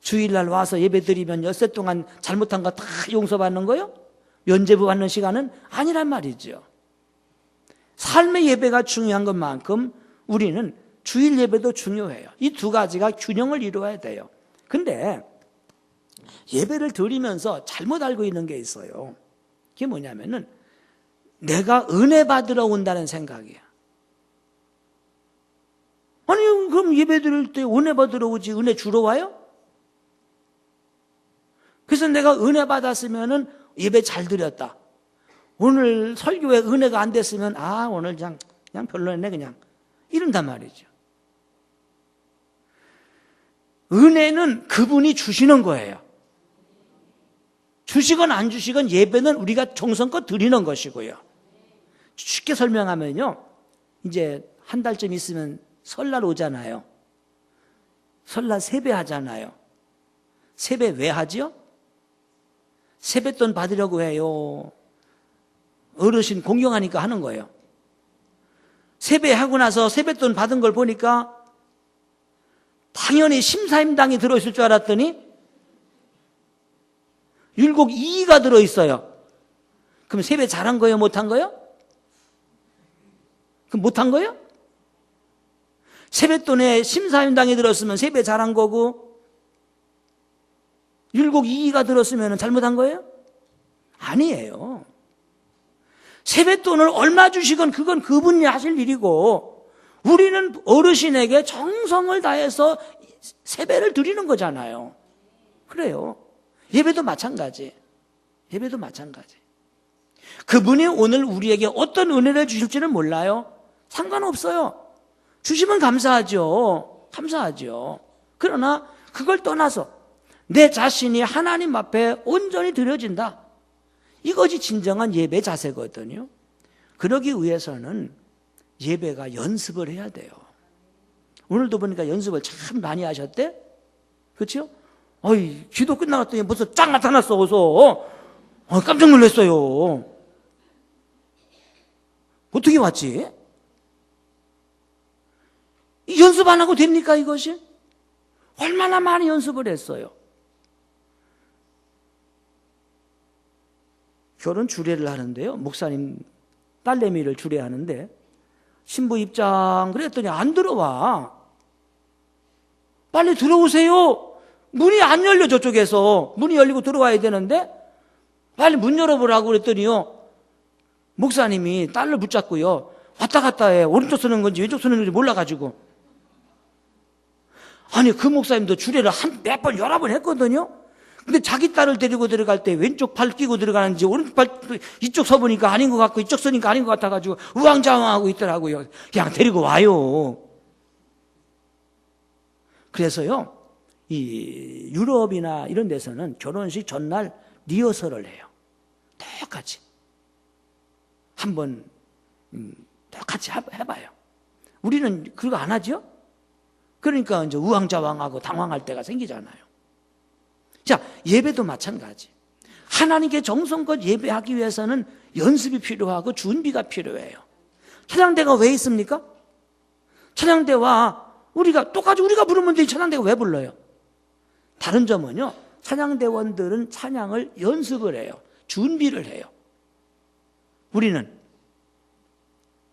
주일날 와서 예배 드리면 엿새 동안 잘못한 거 다 용서받는 거요? 면죄부 받는 시간은 아니란 말이죠. 삶의 예배가 중요한 것만큼 우리는 주일 예배도 중요해요. 이 두 가지가 균형을 이루어야 돼요. 근데 예배를 드리면서 잘못 알고 있는 게 있어요. 그게 뭐냐면은 내가 은혜 받으러 온다는 생각이야. 아니 그럼 예배 드릴 때 은혜 받으러 오지 은혜 주러 와요? 그래서 내가 은혜 받았으면은 예배 잘 드렸다. 오늘 설교에 은혜가 안 됐으면 오늘 그냥 별로네 그냥 이런단 말이죠. 은혜는 그분이 주시는 거예요. 주시건 안 주시건 예배는 우리가 정성껏 드리는 것이고요. 쉽게 설명하면요. 이제 한 달쯤 있으면 설날 오잖아요. 설날 세배 하잖아요. 세배 왜 하죠? 세뱃돈 받으려고 해요. 어르신 공경하니까 하는 거예요. 세배하고 나서 세뱃돈 받은 걸 보니까 당연히 심사임당이 들어있을 줄 알았더니 율곡 2가 들어있어요. 그럼 세배 잘한 거예요? 못한 거예요? 그럼 못한 거예요? 세뱃돈에 심사임당이 들었으면 세배 잘한 거고 율곡 2기가 들었으면 잘못한 거예요? 아니에요. 세뱃돈을 얼마 주시건 그건 그분이 하실 일이고, 우리는 어르신에게 정성을 다해서 세배를 드리는 거잖아요. 그래요. 예배도 마찬가지. 예배도 마찬가지. 그분이 오늘 우리에게 어떤 은혜를 주실지는 몰라요. 상관없어요. 주시면 감사하죠. 감사하죠. 그러나 그걸 떠나서 내 자신이 하나님 앞에 온전히 드려진다. 이것이 진정한 예배 자세거든요. 그러기 위해서는 예배가 연습을 해야 돼요. 오늘도 보니까 연습을 참 많이 하셨대? 그렇죠? 기도 끝나갔더니 벌써 쫙 나타났어, 어서. 깜짝 놀랐어요. 어떻게 왔지? 연습 안 하고 됩니까, 이것이? 얼마나 많이 연습을 했어요. 결혼 주례를 하는데요. 목사님 딸내미를 주례하는데 신부 입장 그랬더니 안 들어와. 빨리 들어오세요. 문이 안 열려, 저쪽에서. 문이 열리고 들어와야 되는데 빨리 문 열어보라고 그랬더니요. 목사님이 딸을 붙잡고요. 왔다 갔다 해. 오른쪽 서는 건지 왼쪽 서는 건지 몰라가지고. 아니, 그 목사님도 주례를 몇 번, 여러 번 했거든요. 근데 자기 딸을 데리고 들어갈 때 왼쪽 발 끼고 들어가는지 오른쪽 발 이쪽 서보니까 아닌 것 같고 이쪽 서니까 아닌 것 같아가지고 우왕좌왕하고 있더라고요. 그냥 데리고 와요. 그래서요, 이 유럽이나 이런 데서는 결혼식 전날 리허설을 해요. 똑같이. 한번 똑같이 해봐요. 우리는 그거 안 하죠? 그러니까 이제 우왕좌왕하고 당황할 때가 생기잖아요. 자, 예배도 마찬가지. 하나님께 정성껏 예배하기 위해서는 연습이 필요하고 준비가 필요해요. 찬양대가 왜 있습니까? 찬양대와 우리가 똑같이 우리가 부르면 되지 찬양대가 왜 불러요? 다른 점은요, 찬양대원들은 찬양을 연습을 해요. 준비를 해요. 우리는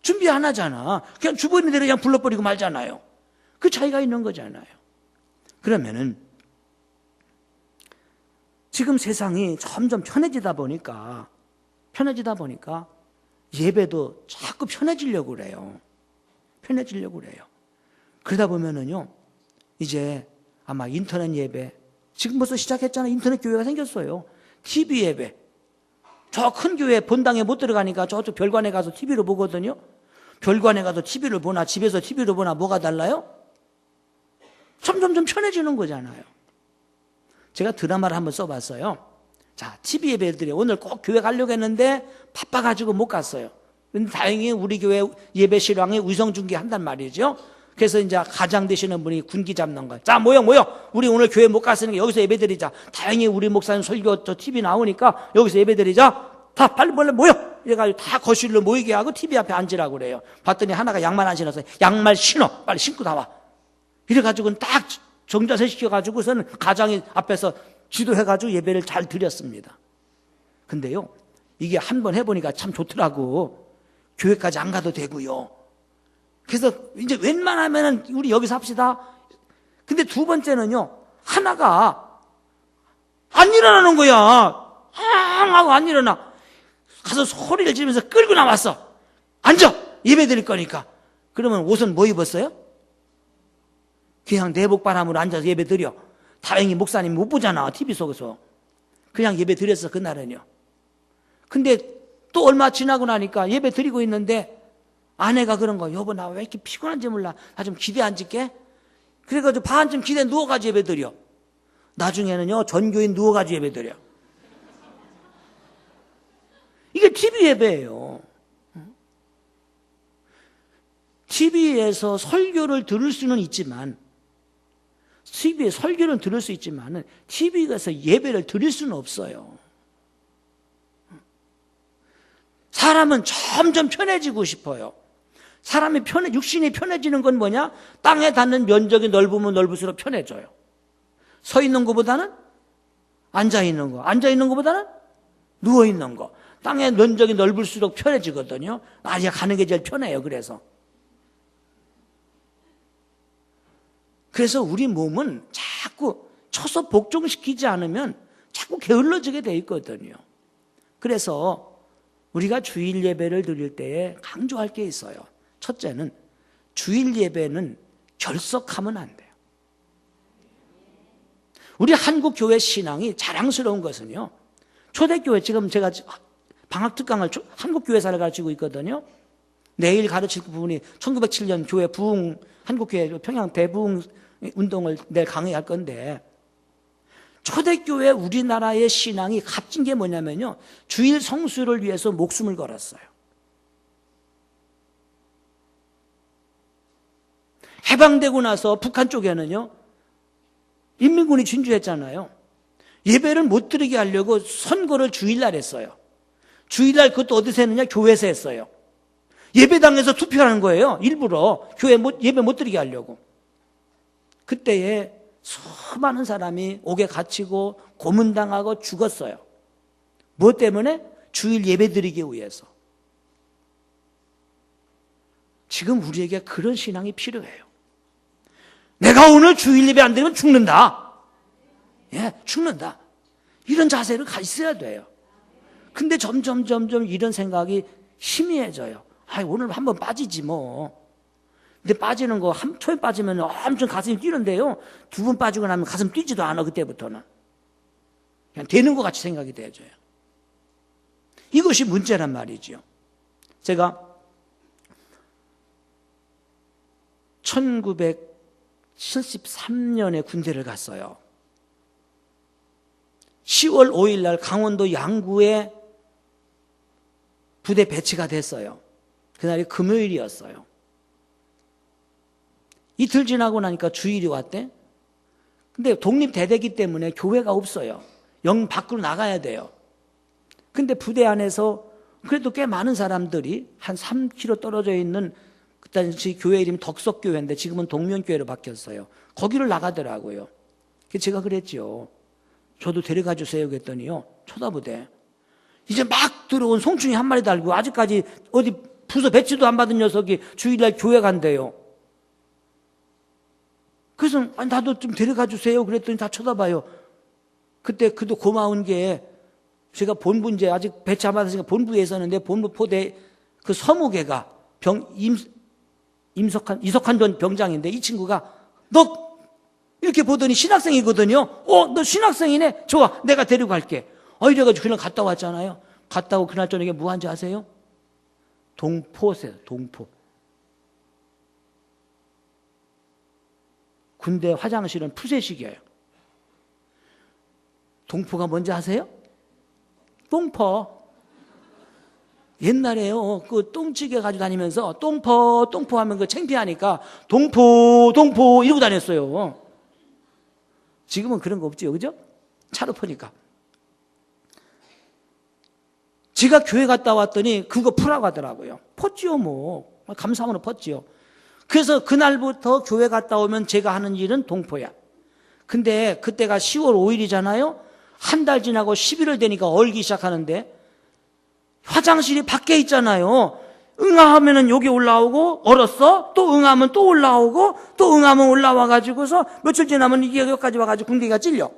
준비 안 하잖아. 그냥 주변인 대로 그냥 불러버리고 말잖아요. 그 차이가 있는 거잖아요. 그러면은 지금 세상이 점점 편해지다 보니까 예배도 자꾸 편해지려고 그래요. 편해지려고 그래요. 그러다 보면은요, 이제 아마 인터넷 예배, 지금 벌써 시작했잖아요. 인터넷 교회가 생겼어요. TV 예배. 저 큰 교회 본당에 못 들어가니까 저쪽 별관에 가서 TV로 보거든요. 별관에 가서 TV를 보나 집에서 TV로 보나 뭐가 달라요? 점점 편해지는 거잖아요. 제가 드라마를 한번 써봤어요. 자, TV 예배들이 오늘 꼭 교회 가려고 했는데 바빠가지고 못 갔어요. 근데 다행히 우리 교회 예배 실황에 위성 중계한단 말이죠. 그래서 이제 가장 되시는 분이 군기 잡는 거예요. 자, 모여. 우리 오늘 교회 못 갔으니까 여기서 예배 드리자. 다행히 우리 목사님 설교 저 TV 나오니까 여기서 예배 드리자. 다 빨리 모여. 이래가지고 다 거실로 모이게 하고 TV 앞에 앉으라고 그래요. 봤더니 하나가 양말 안 신었어요. 양말 신어. 빨리 신고 나와. 이래가지고는 딱 정자세 시켜가지고서는 가장 앞에서 지도해가지고 예배를 잘 드렸습니다. 근데요, 이게 한번 해보니까 참 좋더라고. 교회까지 안 가도 되고요. 그래서 이제 웬만하면은 우리 여기서 합시다. 근데 두 번째는요, 하나가 안 일어나는 거야. 하고 안 일어나. 가서 소리를 지르면서 끌고 나왔어. 앉아! 예배 드릴 거니까. 그러면 옷은 뭐 입었어요? 그냥 내복바람으로 앉아서 예배 드려. 다행히 목사님 못 보잖아, TV 속에서. 그냥 예배 드렸어, 그날은요. 근데 또 얼마 지나고 나니까 예배 드리고 있는데 아내가 그런 거, 여보 나 왜 이렇게 피곤한지 몰라. 나 좀 기대 앉을게. 그래가지고 반쯤 기대 누워가지고 예배 드려. 나중에는요, 전교인 누워가지고 예배 드려. 이게 TV 예배예요. TV에서 설교를 들을 수는 있지만, TV에 설교는 들을 수 있지만 TV에서 예배를 드릴 수는 없어요. 사람은 점점 편해지고 싶어요. 육신이 편해지는 건 뭐냐? 땅에 닿는 면적이 넓으면 넓을수록 편해져요. 서 있는 것보다는 앉아 있는 거, 앉아 있는 것보다는 누워 있는 거. 땅의 면적이 넓을수록 편해지거든요. 아직 가는 게 제일 편해요. 그래서 우리 몸은 자꾸 쳐서 복종시키지 않으면 자꾸 게을러지게 돼 있거든요. 그래서 우리가 주일 예배를 드릴 때에 강조할 게 있어요. 첫째는 주일 예배는 결석하면 안 돼요. 우리 한국 교회 신앙이 자랑스러운 것은요, 초대교회, 지금 제가 방학특강을 한국 교회사를 가르치고 있거든요. 내일 가르칠 부분이 1907년 교회 부흥, 한국교회 평양 대부흥 운동을 내일 강의할 건데, 초대교회 우리나라의 신앙이 값진 게 뭐냐면요, 주일 성수를 위해서 목숨을 걸었어요. 해방되고 나서 북한 쪽에는요, 인민군이 진주했잖아요. 예배를 못 드리게 하려고 선거를 주일날 했어요. 주일날 그것도 어디서 했느냐? 교회에서 했어요. 예배당에서 투표하는 거예요. 일부러 예배 못 드리게 하려고. 그때에 수많은 사람이 옥에 갇히고 고문당하고 죽었어요. 뭐 때문에? 주일 예배 드리기 위해서. 지금 우리에게 그런 신앙이 필요해요. 내가 오늘 주일 예배 안 드리면 죽는다. 예, 죽는다. 이런 자세를 가지셔야 돼요. 근데 점점 이런 생각이 희미해져요. 오늘 한번 빠지지 뭐. 근데 빠지는 거, 한 초에 빠지면 엄청 가슴이 뛰는데요, 두 번 빠지고 나면 가슴 뛰지도 않아. 그때부터는 그냥 되는 것 같이 생각이 되어져요. 이것이 문제란 말이죠. 제가 1973년에 군대를 갔어요. 10월 5일 날 강원도 양구에 부대 배치가 됐어요. 그날이 금요일이었어요. 이틀 지나고 나니까 주일이 왔대. 근데 독립대대기 때문에 교회가 없어요. 영 밖으로 나가야 돼요. 근데 부대 안에서 그래도 꽤 많은 사람들이 한 3km 떨어져 있는, 그때 당시 교회 이름이 덕석교회인데 지금은 동면교회로 바뀌었어요. 거기를 나가더라고요. 제가 그랬죠. 저도 데려가 주세요 그랬더니요, 초다부대 이제 막 들어온 송충이 한 마리 달고 아직까지 어디 부서 배치도 안 받은 녀석이 주일날 교회 간대요. 그래서 나도 좀 데려가 주세요 그랬더니 다 쳐다봐요. 그때 그도 고마운 게, 제가 본부 이제 아직 배치 안 받았으니까 본부에 있었는데, 본부 포대 그 서무계가 이석한 전 병장인데, 이 친구가 너 이렇게 보더니 신학생이거든요. 너 신학생이네. 좋아, 내가 데리고 갈게. 이래가지고 그냥 갔다 왔잖아요. 갔다 오고 그날 저녁에 뭐 한지 아세요? 동포세요. 동포. 군대 화장실은 푸세식이에요. 동포가 뭔지 아세요? 똥퍼. 옛날에요, 그 똥찌개 가지고 다니면서 똥퍼 하면 그 창피하니까 동포 이러고 다녔어요. 지금은 그런 거 없지요, 그죠? 차로 퍼니까. 제가 교회 갔다 왔더니 그거 푸라고 하더라고요. 펐지요, 뭐. 감사함으로 펐지요. 그래서 그날부터 교회 갔다 오면 제가 하는 일은 동포야. 근데 그때가 10월 5일이잖아요. 한 달 지나고 11월 되니까 얼기 시작하는데, 화장실이 밖에 있잖아요. 응하면은 여기 올라오고, 얼었어? 또 응하면 또 올라오고, 또 응하면 올라와가지고서 며칠 지나면 이게 여기까지 와가지고 군대가 찔려.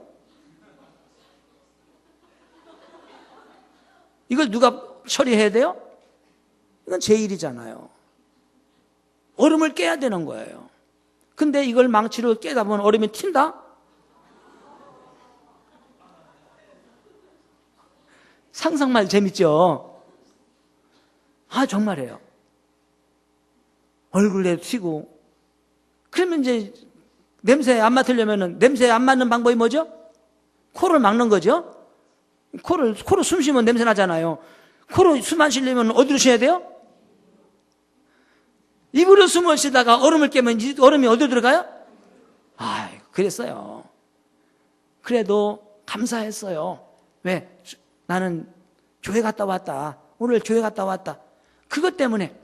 이걸 누가 처리해야 돼요? 이건 제 일이잖아요. 얼음을 깨야 되는 거예요. 근데 이걸 망치로 깨다 보면 얼음이 튄다? 상상만 재밌죠? 정말이에요. 얼굴에 튀고. 그러면 이제 냄새 안 맡으려면은, 냄새 안 맡는 방법이 뭐죠? 코를 막는 거죠? 코로 숨 쉬면 냄새 나잖아요. 코로 숨 안 쉬려면 어디로 쉬어야 돼요? 입으로 숨을 쉬다가 얼음을 깨면 얼음이 어디로 들어가요? 그랬어요. 그래도 감사했어요. 왜? 나는 교회 갔다 왔다. 오늘 교회 갔다 왔다. 그것 때문에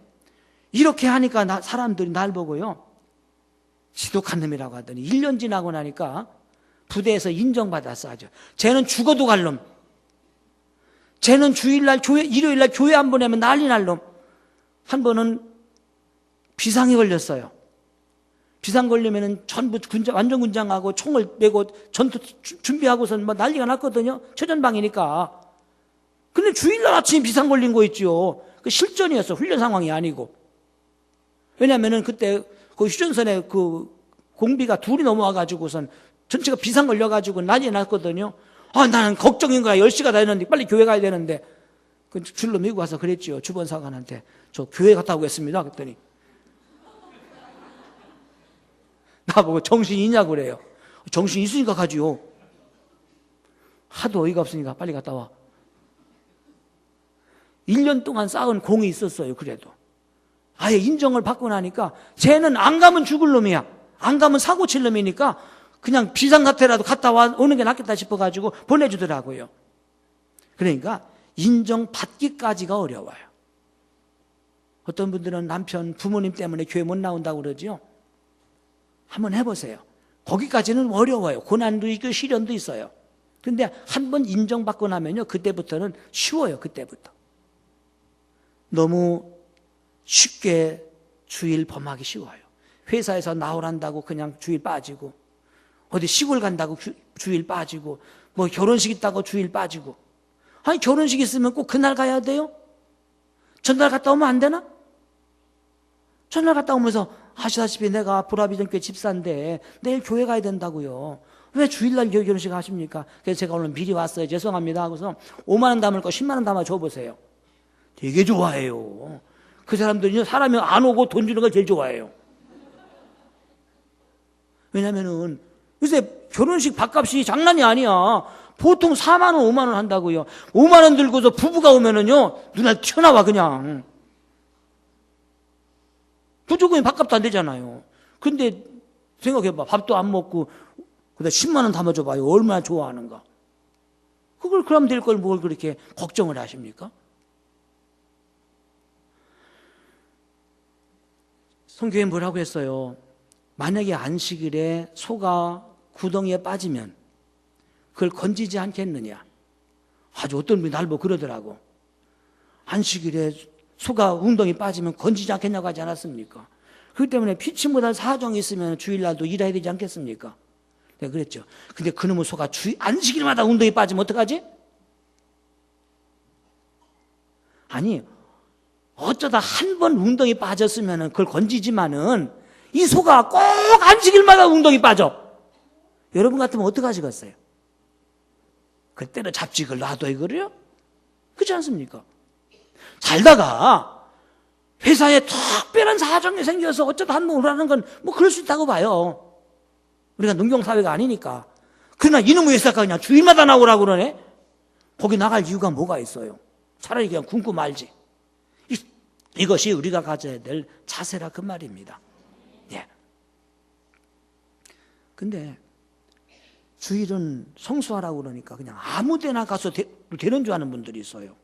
이렇게 하니까 사람들이 날 보고요, 지독한 놈이라고 하더니 1년 지나고 나니까 부대에서 인정받았어. 아주 쟤는 죽어도 갈 놈. 쟤는 주일날 일요일날 교회 안 보내면 난리 날 놈. 한 번은 비상이 걸렸어요. 비상 걸리면은 전부 완전 군장하고 총을 메고 전투 준비하고선 뭐 난리가 났거든요. 최전방이니까. 근데 주일날 아침에 비상 걸린 거 있죠. 그 실전이었어. 훈련 상황이 아니고. 왜냐면은 그때 그 휴전선에 그 공비가 둘이 넘어와가지고선 전체가 비상 걸려가지고 난리 났거든요. 아, 나는 걱정인 거야. 10시가 다 됐는데 빨리 교회 가야 되는데. 그 줄로 밀고 와서 그랬죠. 주번사관한테. 저 교회 갔다 오겠습니다. 그랬더니. 나보고 정신이 있냐고 그래요. 정신이 있으니까 가지요. 하도 어이가 없으니까 빨리 갔다 와. 1년 동안 쌓은 공이 있었어요. 그래도. 아예 인정을 받고 나니까 쟤는 안 가면 죽을 놈이야. 안 가면 사고 칠 놈이니까 그냥 비상사태라도 갔다 오는 게 낫겠다 싶어가지고 보내주더라고요. 그러니까 인정받기까지가 어려워요. 어떤 분들은 남편, 부모님 때문에 교회 못 나온다고 그러죠. 한번 해보세요. 거기까지는 어려워요. 고난도 있고 시련도 있어요. 근데 한번 인정받고 나면요, 그때부터는 쉬워요. 그때부터. 너무 쉽게 주일 범하기 쉬워요. 회사에서 나오란다고 그냥 주일 빠지고, 어디 시골 간다고 주일 빠지고, 뭐 결혼식 있다고 주일 빠지고. 아니, 결혼식 있으면 꼭 그날 가야 돼요? 전날 갔다 오면 안 되나? 전날 갔다 오면서 아시다시피 내가 보라비전교회 집사인데 내일 교회 가야 된다고요. 왜 주일날 결혼식 하십니까? 그래서 제가 오늘 미리 왔어요. 죄송합니다 하고서 5만 원 담을 거 10만 원 담아 줘보세요. 되게 좋아해요. 그 사람들이 사람이 안 오고 돈 주는 걸 제일 좋아해요. 왜냐면은 요새 결혼식 밥값이 장난이 아니야. 보통 4만 원, 5만 원 한다고요. 5만 원 들고서 부부가 오면은요, 눈에 튀어나와 그냥. 무조건 밥값도 안 되잖아요. 근데 생각해봐. 밥도 안 먹고 그다 10만 원 담아줘봐요. 얼마나 좋아하는가. 그걸 그럼 될 걸 뭘 그렇게 걱정을 하십니까? 성경에 뭐라고 했어요? 만약에 안식일에 소가 구덩이에 빠지면 그걸 건지지 않겠느냐. 아주 어떤 분이 날 보고 그러더라고. 안식일에 소가 웅덩이 빠지면 건지지 않겠냐고 하지 않았습니까? 그렇기 때문에 피치 못할 사정이 있으면 주일날도 일해야 되지 않겠습니까? 내가 그랬죠. 근데 그놈의 소가 안식일마다 웅덩이 빠지면 어떡하지? 아니, 어쩌다 한 번 웅덩이 빠졌으면 그걸 건지지만은 이 소가 꼭 안식일마다 웅덩이 빠져. 여러분 같으면 어떡하시겠어요? 그때는 잡직을 놔둬 이거를요? 그렇지 않습니까? 살다가 회사에 특별한 사정이 생겨서 어쩌다 한 번 오라는 건 뭐 그럴 수 있다고 봐요. 우리가 농경사회가 아니니까. 그러나 이놈의 회사가 그냥 주일마다 나오라고 그러네? 거기 나갈 이유가 뭐가 있어요? 차라리 그냥 굶고 말지. 이것이 우리가 가져야 될 자세라 그 말입니다. 예. 근데 주일은 성수하라고 그러니까 그냥 아무 데나 가서 되는 줄 아는 분들이 있어요.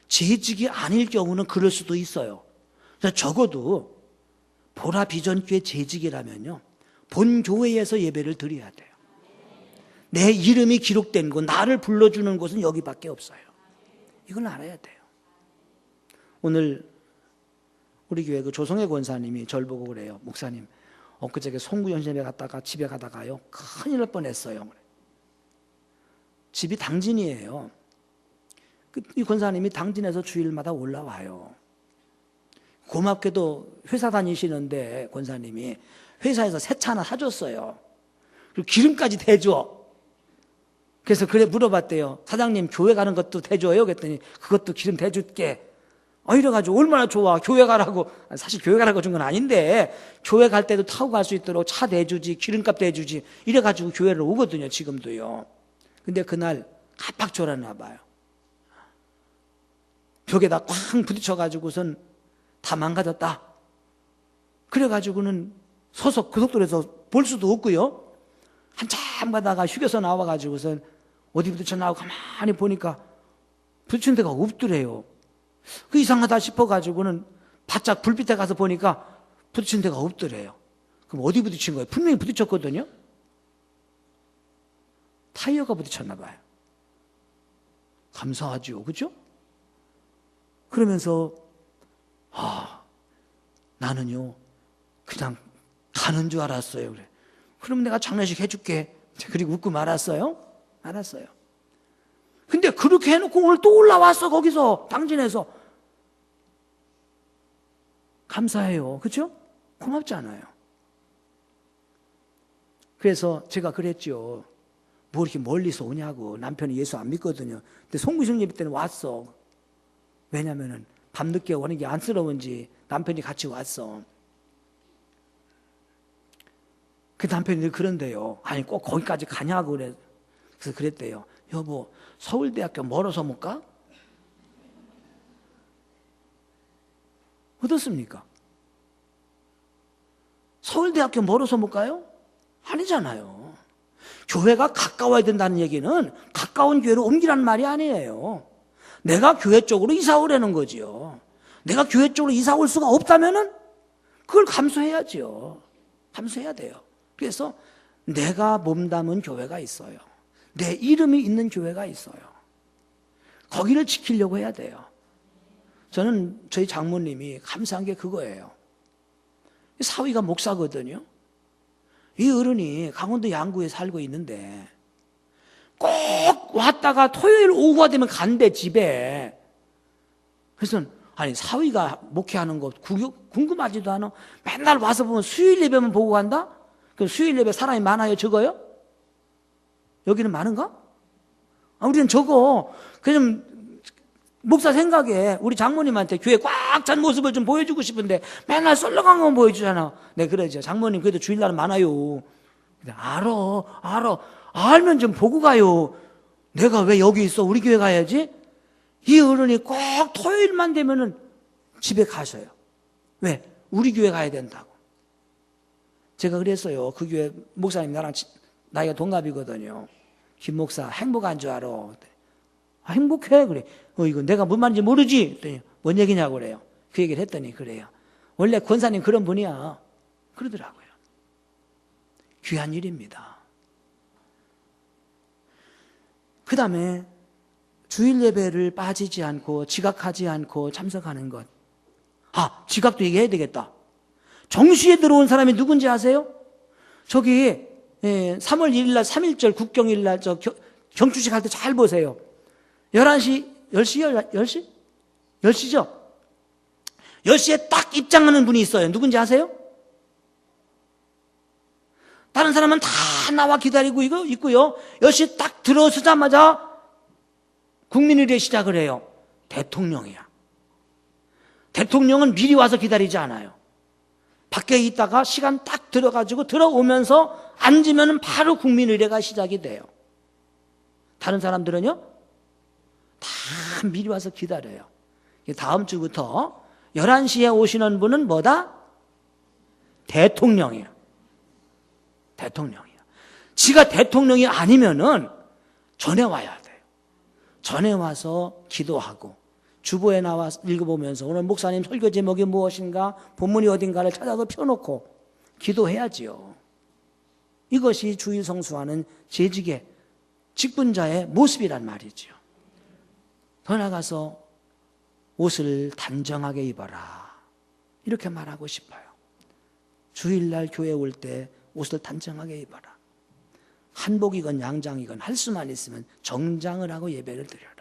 재직이 아닐 경우는 그럴 수도 있어요. 적어도 보라 비전교회 재직이라면요, 본 교회에서 예배를 드려야 돼요. 내 이름이 기록된 곳, 나를 불러주는 곳은 여기밖에 없어요. 이걸 알아야 돼요. 오늘 우리 교회 그 조성애 권사님이 절 보고 그래요. 목사님, 엊그저께 송구연습에 갔다가 집에 가다가요, 큰일 날 뻔했어요. 집이 당진이에요. 이 권사님이 당진에서 주일마다 올라와요. 고맙게도 회사 다니시는데 권사님이 회사에서 새 차 하나 사줬어요. 그리고 기름까지 대줘. 그래서 그래 물어봤대요. 사장님, 교회 가는 것도 대줘요? 그랬더니 그것도 기름 대줄게. 이래가지고 얼마나 좋아. 교회 가라고. 사실 교회 가라고 준 건 아닌데 교회 갈 때도 타고 갈 수 있도록 차 대주지, 기름값 대주지, 이래가지고 교회를 오거든요. 지금도요. 근데 그날 깜빡 졸았나 봐요. 벽에다 쾅 부딪혀가지고선 다 망가졌다. 그래가지고는 서서 고속도로에서 볼 수도 없고요. 한참 가다가 휴게소 나와가지고선 어디 부딪혔나 가만히 보니까 부딪힌 데가 없더래요. 그 이상하다 싶어가지고는 바짝 불빛에 가서 보니까 부딪힌 데가 없더래요. 그럼 어디 부딪힌 거예요? 분명히 부딪혔거든요. 타이어가 부딪혔나 봐요. 감사하죠, 그죠? 그러면서 나는요 그냥 가는 줄 알았어요. 그래. 그럼 내가 장례식 해줄게. 그리고 웃고 말았어요. 알았어요. 근데 그렇게 해놓고 오늘 또 올라왔어. 거기서 당진에서. 감사해요. 그렇죠? 고맙잖아요. 그래서 제가 그랬죠. 뭐 이렇게 멀리서 오냐고. 남편이 예수 안 믿거든요. 근데 송구식 예배 때는 왔어. 왜냐면은 밤늦게 오는 게 안쓰러운지 남편이 같이 왔어. 그 남편이 늘 그런데요. 아니 꼭 거기까지 가냐고 그래. 그래서 그랬대요. 여보, 서울대학교 멀어서 못 가? 어떻습니까? 서울대학교 멀어서 못 가요? 아니잖아요. 교회가 가까워야 된다는 얘기는 가까운 교회로 옮기라는 말이 아니에요. 내가 교회 쪽으로 이사 오라는 거지요. 내가 교회 쪽으로 이사 올 수가 없다면은 그걸 감수해야죠. 감수해야 돼요. 그래서 내가 몸담은 교회가 있어요. 내 이름이 있는 교회가 있어요. 거기를 지키려고 해야 돼요. 저는 저희 장모님이 감사한 게 그거예요. 사위가 목사거든요. 이 어른이 강원도 양구에 살고 있는데 꼭 왔다가 토요일 오후가 되면 간대 집에. 그래서 아니 사위가 목회하는 거 궁금하지도 않아. 맨날 와서 보면 수요일 예배만 보고 간다? 그럼 수요일 예배 사람이 많아요? 적어요? 여기는 많은가? 우리는 적어. 그냥 목사 생각에 우리 장모님한테 교회 꽉 찬 모습을 좀 보여주고 싶은데 맨날 썰렁한 건 보여주잖아. 네, 그러죠. 장모님 그래도 주일날은 많아요. 알아. 알면 좀 보고 가요. 내가 왜 여기 있어? 우리 교회 가야지. 이 어른이 꼭 토요일만 되면은 집에 가셔요. 왜? 우리 교회 가야 된다고. 제가 그랬어요. 그 교회 목사님 나랑 나이가 동갑이거든요. 김 목사 행복한 줄 알아. 행복해. 그래. 이거 내가 뭔 말인지 모르지? 그랬더니 뭔 얘기냐고 그래요. 그 얘기를 했더니 그래요. 원래 권사님 그런 분이야. 그러더라고요. 귀한 일입니다. 그 다음에 주일 예배를 빠지지 않고 지각하지 않고 참석하는 것. 지각도 얘기해야 되겠다. 정시에 들어온 사람이 누군지 아세요? 저기 3월 1일 날 3.1절 국경일 날 경추식 할 때 잘 보세요. 11시, 10시? 10시죠? 10시에 딱 입장하는 분이 있어요. 누군지 아세요? 다른 사람은 다 나와 기다리고 있고요. 10시에 딱 들어서자마자 국민의례 시작을 해요. 대통령이야. 대통령은 미리 와서 기다리지 않아요. 밖에 있다가 시간 딱 들어가지고 들어오면서 앉으면 바로 국민의례가 시작이 돼요. 다른 사람들은요? 다 미리 와서 기다려요. 다음 주부터 11시에 오시는 분은 뭐다? 대통령이야. 대통령이야. 지가 대통령이 아니면은 전에 와야 돼요. 전에 와서 기도하고 주보에 나와 읽어보면서 오늘 목사님 설교 제목이 무엇인가, 본문이 어딘가를 찾아서 펴놓고 기도해야지요. 이것이 주일 성수하는 재직의 직분자의 모습이란 말이죠. 더 나가서 옷을 단정하게 입어라. 이렇게 말하고 싶어요. 주일날 교회 올 때 옷을 단정하게 입어라. 한복이건 양장이건 할 수만 있으면 정장을 하고 예배를 드려라.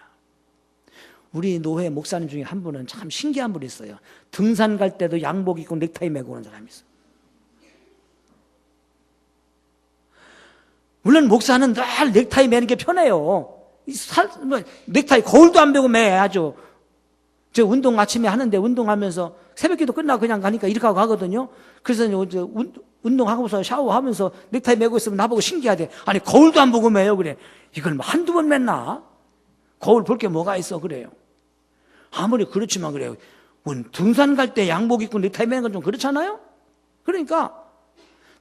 우리 노회 목사님 중에 한 분은 참 신기한 분이 있어요. 등산 갈 때도 양복 입고 넥타이 메고 오는 사람이 있어요. 물론 목사는 늘 넥타이 매는 게 편해요. 넥타이 거울도 안 베고 매야죠. 저 운동 아침에 하는데 운동하면서 새벽기도 끝나고 그냥 가니까 이렇게 하고 가거든요. 그래서 운동하고서 샤워하면서 넥타이 매고 있으면 나보고 신기하대. 아니 거울도 안 보고 매요. 그래. 이걸 뭐 한두 번 맸나? 거울 볼 게 뭐가 있어. 그래요. 아무리 그렇지만 그래요. 등산 갈 때 양복 입고 넥타이 매는 건 좀 그렇잖아요. 그러니까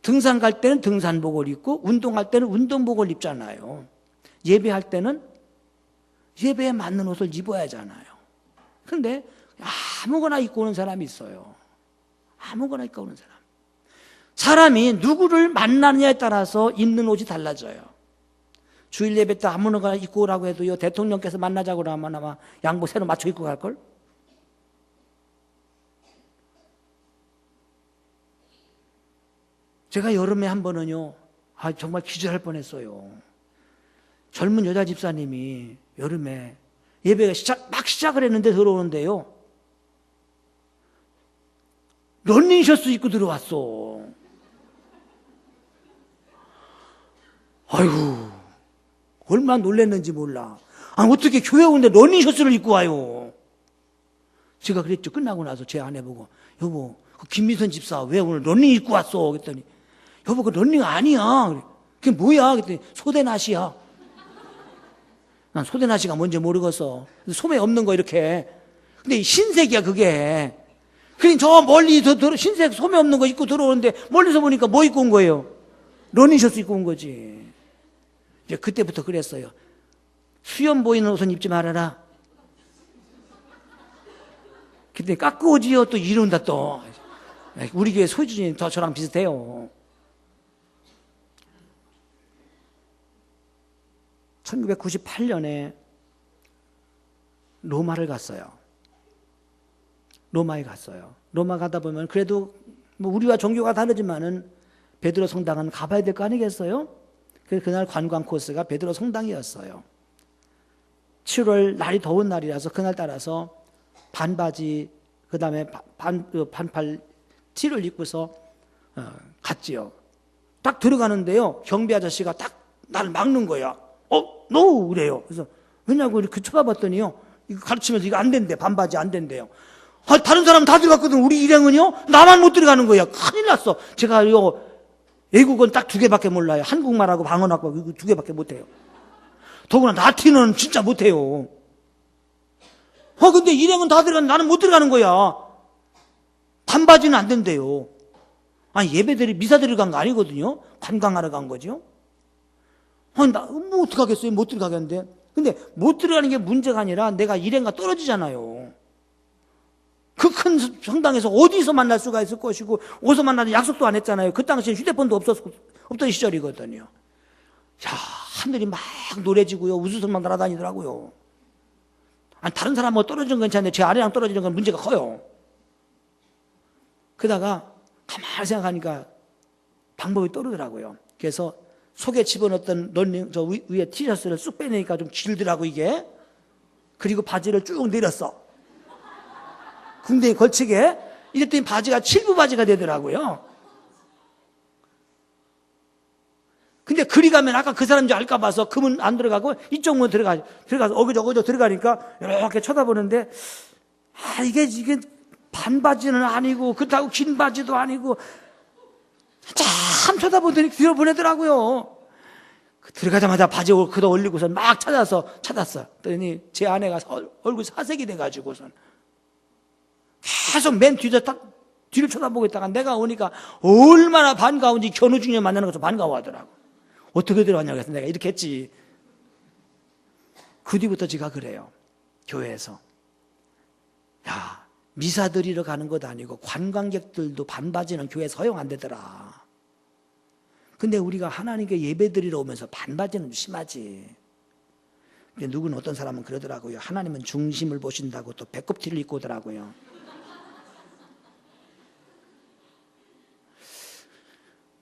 등산 갈 때는 등산복을 입고 운동할 때는 운동복을 입잖아요. 예배할 때는 예배에 맞는 옷을 입어야 하잖아요. 그런데 아무거나 입고 오는 사람이 있어요. 아무거나 입고 오는 사람. 사람이 누구를 만나느냐에 따라서 입는 옷이 달라져요. 주일 예배 때 아무거나 입고 오라고 해도요, 대통령께서 만나자고 하면 아마 양복 새로 맞춰 입고 갈걸? 제가 여름에 한 번은요, 정말 기절할 뻔했어요. 젊은 여자 집사님이 여름에 예배가 막 시작을 했는데 들어오는데요, 런닝셔츠 입고 들어왔어. 아이고, 얼마나 놀랐는지 몰라. 어떻게 교회 오는데 런닝셔츠를 입고 와요? 제가 그랬죠. 끝나고 나서 제 아내 보고, 여보, 그 김미선 집사 왜 오늘 런닝 입고 왔어? 그랬더니, 여보, 그 런닝 아니야. 그게 뭐야? 그랬더니, 소대낫이야. 난 소대낫이가 뭔지 모르겠어. 소매 없는 거 이렇게. 근데 흰색이야, 그게. 그러니 저 멀리 흰색 소매 없는 거 입고 들어오는데 멀리서 보니까 뭐 입고 온 거예요? 런닝셔츠 입고 온 거지. 이제 그때부터 그랬어요. 수염 보이는 옷은 입지 말아라. 그때 깎고지요 또 이런다 또. 우리 교회 소유주님 더 저랑 비슷해요. 1998년에 로마를 갔어요. 로마에 갔어요. 로마 가다 보면 그래도 뭐 우리와 종교가 다르지만은 베드로 성당은 가봐야 될 거 아니겠어요? 그래서 그날 관광 코스가 베드로 성당이었어요. 7월 날이 더운 날이라서 그날 따라서 반바지 그다음에 반팔 티를 입고서 갔지요. 딱 들어가는데요, 경비 아저씨가 딱 나를 막는 거야. 노! 그래요. 그래서 왜냐고 이렇게 쳐다봤더니요, 이거 가르치면서 이거 안 된대. 반바지 안 된대요. 다른 사람 다 들어갔거든. 우리 일행은요, 나만 못 들어가는 거야. 큰일 났어. 제가요, 외국은 딱 2개밖에 몰라요. 한국말하고 방언하고 이거 2개밖에 못해요. 더구나 라틴어는 진짜 못해요. 근데 일행은 다 들어가는, 나는 못 들어가는 거야. 반바지는 안 된대요. 예배들이 미사 들어간 거 아니거든요. 관광하러 간 거죠. 뭐 어떡하겠어요? 못 들어가겠는데. 근데 못 들어가는 게 문제가 아니라 내가 일행과 떨어지잖아요. 그 큰 성당에서 어디서 만날 수가 있을 것이고, 어디서 만나는 약속도 안 했잖아요. 그 당시에 휴대폰도 없던 시절이거든요. 하늘이 막 노래지고요, 우주선만 날아다니더라고요. 다른 사람하고 떨어지는 건 괜찮은데 제 아래랑 떨어지는 건 문제가 커요. 그러다가 가만히 생각하니까 방법이 떠오르더라고요. 그래서 속에 집어넣었던 저 위에 티셔츠를 쑥 빼내니까 좀 길더라고 이게. 그리고 바지를 쭉 내렸어. 궁뎅이 걸치게. 이랬더니 바지가 7부 바지가 되더라고요. 근데 그리 가면 아까 그 사람인 줄 알까 봐서 그 문 안 들어가고 이쪽 문 들어가서 어그저그저 들어가니까 이렇게 쳐다보는데, 이게 반바지는 아니고 그렇다고 긴 바지도 아니고 참 쳐다보더니 뒤로 보내더라고요. 들어가자마자 바지 걷어 올리고서 막 찾았어. 그랬더니 제 아내가 얼굴 사색이 돼가지고선 계속 맨 뒤에 딱 뒤를 쳐다보고 있다가 내가 오니까 얼마나 반가운지 견우중년 만나는 것도 반가워하더라고. 어떻게 들어왔냐고 해서 내가 이렇게 했지. 그 뒤부터 제가 그래요. 교회에서. 미사 드리러 가는 것도 아니고 관광객들도 반바지는 교회에서 허용 안 되더라. 근데 우리가 하나님께 예배 드리러 오면서 반바지는 좀 심하지. 근데 누구는 어떤 사람은 그러더라고요. 하나님은 중심을 보신다고 또 배꼽티를 입고 오더라고요.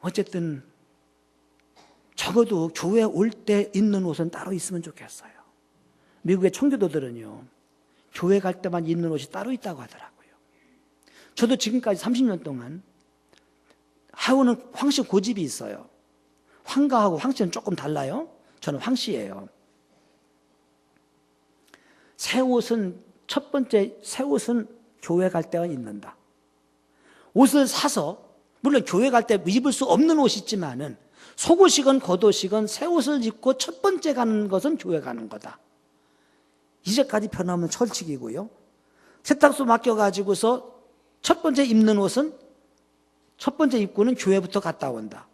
어쨌든 적어도 교회 올 때 입는 옷은 따로 있으면 좋겠어요. 미국의 청교도들은요, 교회 갈 때만 입는 옷이 따로 있다고 하더라고요. 저도 지금까지 30년 동안 하우는 황씨 고집이 있어요. 황가하고 황씨는 조금 달라요. 저는 황씨예요. 첫 번째 새 옷은 교회 갈 때만 입는다. 옷을 사서, 물론 교회 갈 때 입을 수 없는 옷이 있지만은 속옷이건 겉옷이건 새 옷을 입고 첫 번째 가는 것은 교회 가는 거다. 이제까지 변하면 철칙이고요. 세탁소 맡겨가지고서 첫 번째 입는 옷은, 첫 번째 입고는 교회부터 갔다 온다.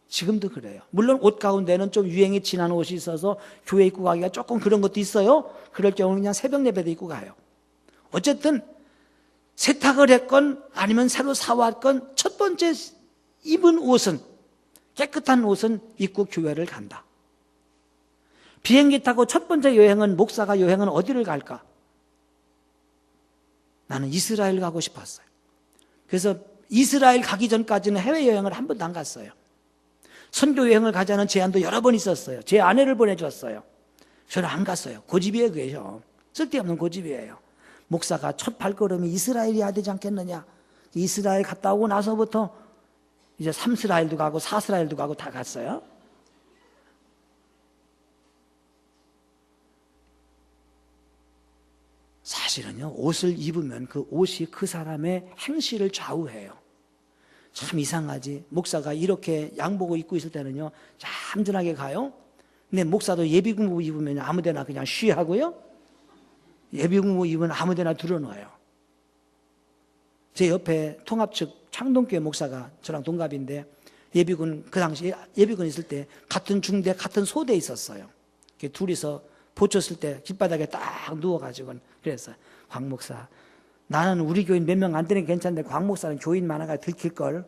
지금도 그래요. 물론 옷 가운데는 좀 유행이 지난 옷이 있어서 교회 입고 가기가 조금 그런 것도 있어요. 그럴 경우는 그냥 새벽 예배도 입고 가요. 어쨌든 세탁을 했건 아니면 새로 사왔건 첫 번째 입은 옷은, 깨끗한 옷은 입고 교회를 간다. 비행기 타고 첫 번째 여행은, 목사가 여행은 어디를 갈까? 나는 이스라엘 가고 싶었어요. 그래서 이스라엘 가기 전까지는 해외여행을 한 번도 안 갔어요. 선교여행을 가자는 제안도 여러 번 있었어요. 제 아내를 보내줬어요. 저는 안 갔어요. 고집이에요, 그게요. 쓸데없는 고집이에요. 목사가 첫 발걸음이 이스라엘이어야 되지 않겠느냐. 이스라엘 갔다 오고 나서부터 이제 3스라엘도 가고 4스라엘도 가고 다 갔어요. 사실은요, 옷을 입으면 그 옷이 그 사람의 행실을 좌우해요. 참 이상하지. 목사가 이렇게 양복을 입고 있을 때는요, 얌전하게 가요. 근데 목사도 예비군복 입으면 아무데나 그냥 쉬하고요. 예비군복 입으면 아무데나 들어놓아요. 제 옆에 통합측 창동교회 목사가 저랑 동갑인데 예비군, 그 당시에 예비군 있을 때 같은 중대, 같은 소대에 있었어요. 둘이서 보쳤을 때 길바닥에 딱 누워가지고 그랬어요. 광 목사, 나는 우리 교인 몇 명 안 되는 게 괜찮은데 광 목사는 교인 많아가 들킬걸.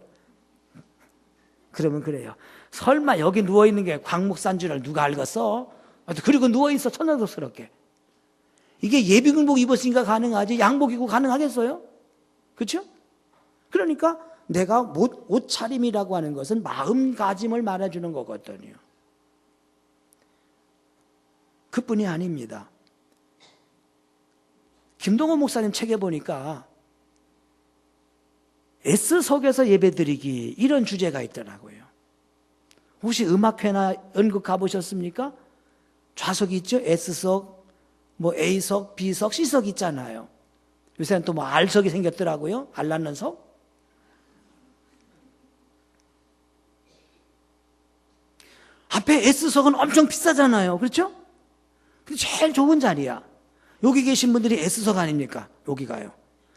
그러면 그래요. 설마 여기 누워있는 게 광 목사인 줄 누가 알겠어? 그리고 누워있어, 천연덕스럽게. 이게 예비군복 입었으니까 가능하지 양복 입고 가능하겠어요? 그렇죠? 그러니까 내가 옷차림이라고 하는 것은 마음가짐을 말해주는 거거든요. 그뿐이 아닙니다. 김동호 목사님 책에 보니까 S석에서 예배드리기 이런 주제가 있더라고요. 혹시 음악회나 연극 가보셨습니까? 좌석이 있죠? S석, 뭐 A석, B석, C석 있잖아요. 요새는 또 뭐 R석이 생겼더라고요. 알 낳는 석. 앞에 S석은 엄청 비싸잖아요. 그렇죠? 근데 제일 좋은 자리야. 여기 계신 분들이 S석 아닙니까? 여기가요.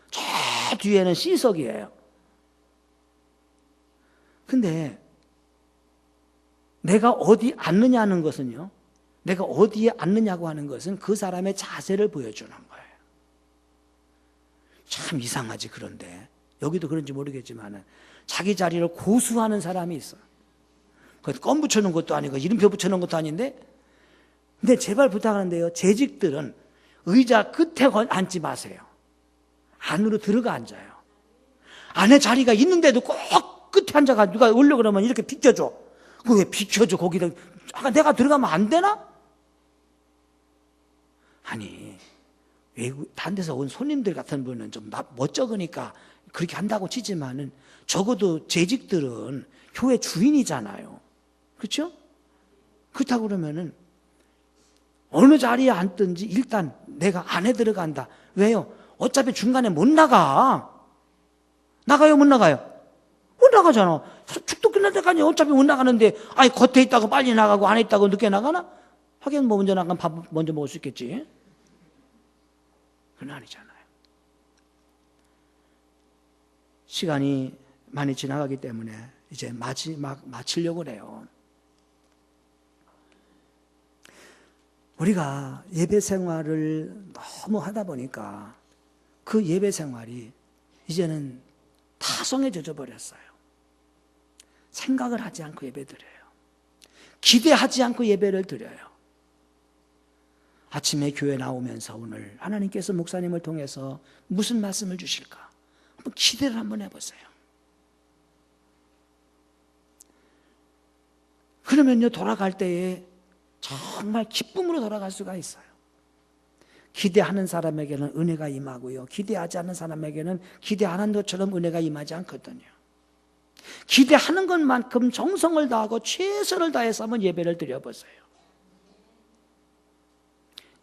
저 뒤에는 C석이에요. 근데 내가 어디 앉느냐는 것은요, 내가 어디에 앉느냐고 하는 것은 그 사람의 자세를 보여주는 거예요. 참 이상하지. 그런데 여기도 그런지 모르겠지만 자기 자리를 고수하는 사람이 있어요. 껌 붙여놓은 것도 아니고 이름표 붙여놓은 것도 아닌데, 근데 제발 부탁하는데요, 재직들은 의자 끝에 앉지 마세요. 안으로 들어가 앉아요. 안에 자리가 있는데도 꼭 끝에 앉아가 누가 올려 그러면 이렇게 비켜줘. 그게 비켜줘. 거기다 내가 들어가면 안 되나? 아니, 외국 다른 데서 온 손님들 같은 분은 좀 멋쩍으니까 그렇게 한다고 치지만은 적어도 재직들은 교회 주인이잖아요. 그렇죠? 그렇다고 그러면은 어느 자리에 앉든지 일단 내가 안에 들어간다. 왜요? 어차피 중간에 못 나가. 나가요, 못 나가요? 못 나가잖아. 축도 끝날 때까지 어차피 못 나가는데, 아니, 겉에 있다고 빨리 나가고 안에 있다고 늦게 나가나? 하긴 뭐 먼저 나가면 밥 먼저 먹을 수 있겠지. 그건 아니잖아요. 시간이 많이 지나가기 때문에 이제 마지막 마치려고 해요. 우리가 예배 생활을 너무 하다 보니까 그 예배 생활이 이제는 타성에 젖어버렸어요. 생각을 하지 않고 예배 드려요. 기대하지 않고 예배를 드려요. 아침에 교회 나오면서 오늘 하나님께서 목사님을 통해서 무슨 말씀을 주실까? 한번 기대를 한번 해보세요. 그러면요, 돌아갈 때에 정말 기쁨으로 돌아갈 수가 있어요. 기대하는 사람에게는 은혜가 임하고요, 기대하지 않는 사람에게는 기대하는 것처럼 은혜가 임하지 않거든요. 기대하는 것만큼 정성을 다하고 최선을 다해서 한번 예배를 드려보세요.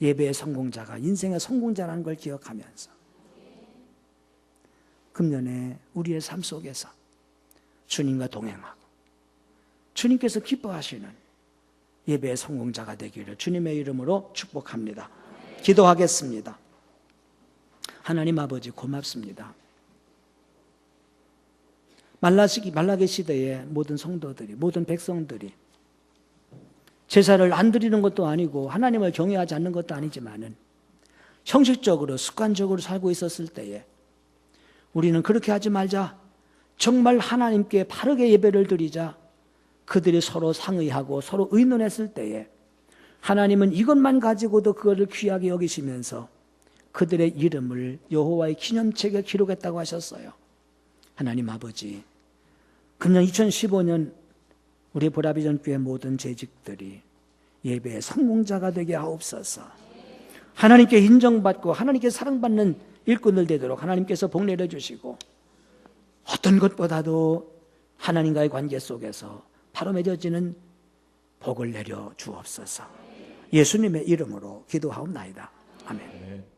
예배의 성공자가 인생의 성공자라는 걸 기억하면서 금년에 우리의 삶 속에서 주님과 동행하고 주님께서 기뻐하시는 예배의 성공자가 되기를 주님의 이름으로 축복합니다. 기도하겠습니다. 하나님 아버지, 고맙습니다. 말라기 시대의 모든 성도들이, 모든 백성들이 제사를 안 드리는 것도 아니고 하나님을 경외하지 않는 것도 아니지만은 형식적으로 습관적으로 살고 있었을 때에 우리는 그렇게 하지 말자, 정말 하나님께 바르게 예배를 드리자. 그들이 서로 상의하고 서로 의논했을 때에 하나님은 이것만 가지고도 그것을 귀하게 여기시면서 그들의 이름을 여호와의 기념책에 기록했다고 하셨어요. 하나님 아버지, 금년 2015년 우리 보라비전 교회 모든 재직들이 예배의 성공자가 되게 하옵소서. 하나님께 인정받고 하나님께 사랑받는 일꾼들 되도록 하나님께서 복 내려주시고, 어떤 것보다도 하나님과의 관계 속에서 바로 맺어지는 복을 내려 주옵소서. 예수님의 이름으로 기도하옵나이다. 아멘.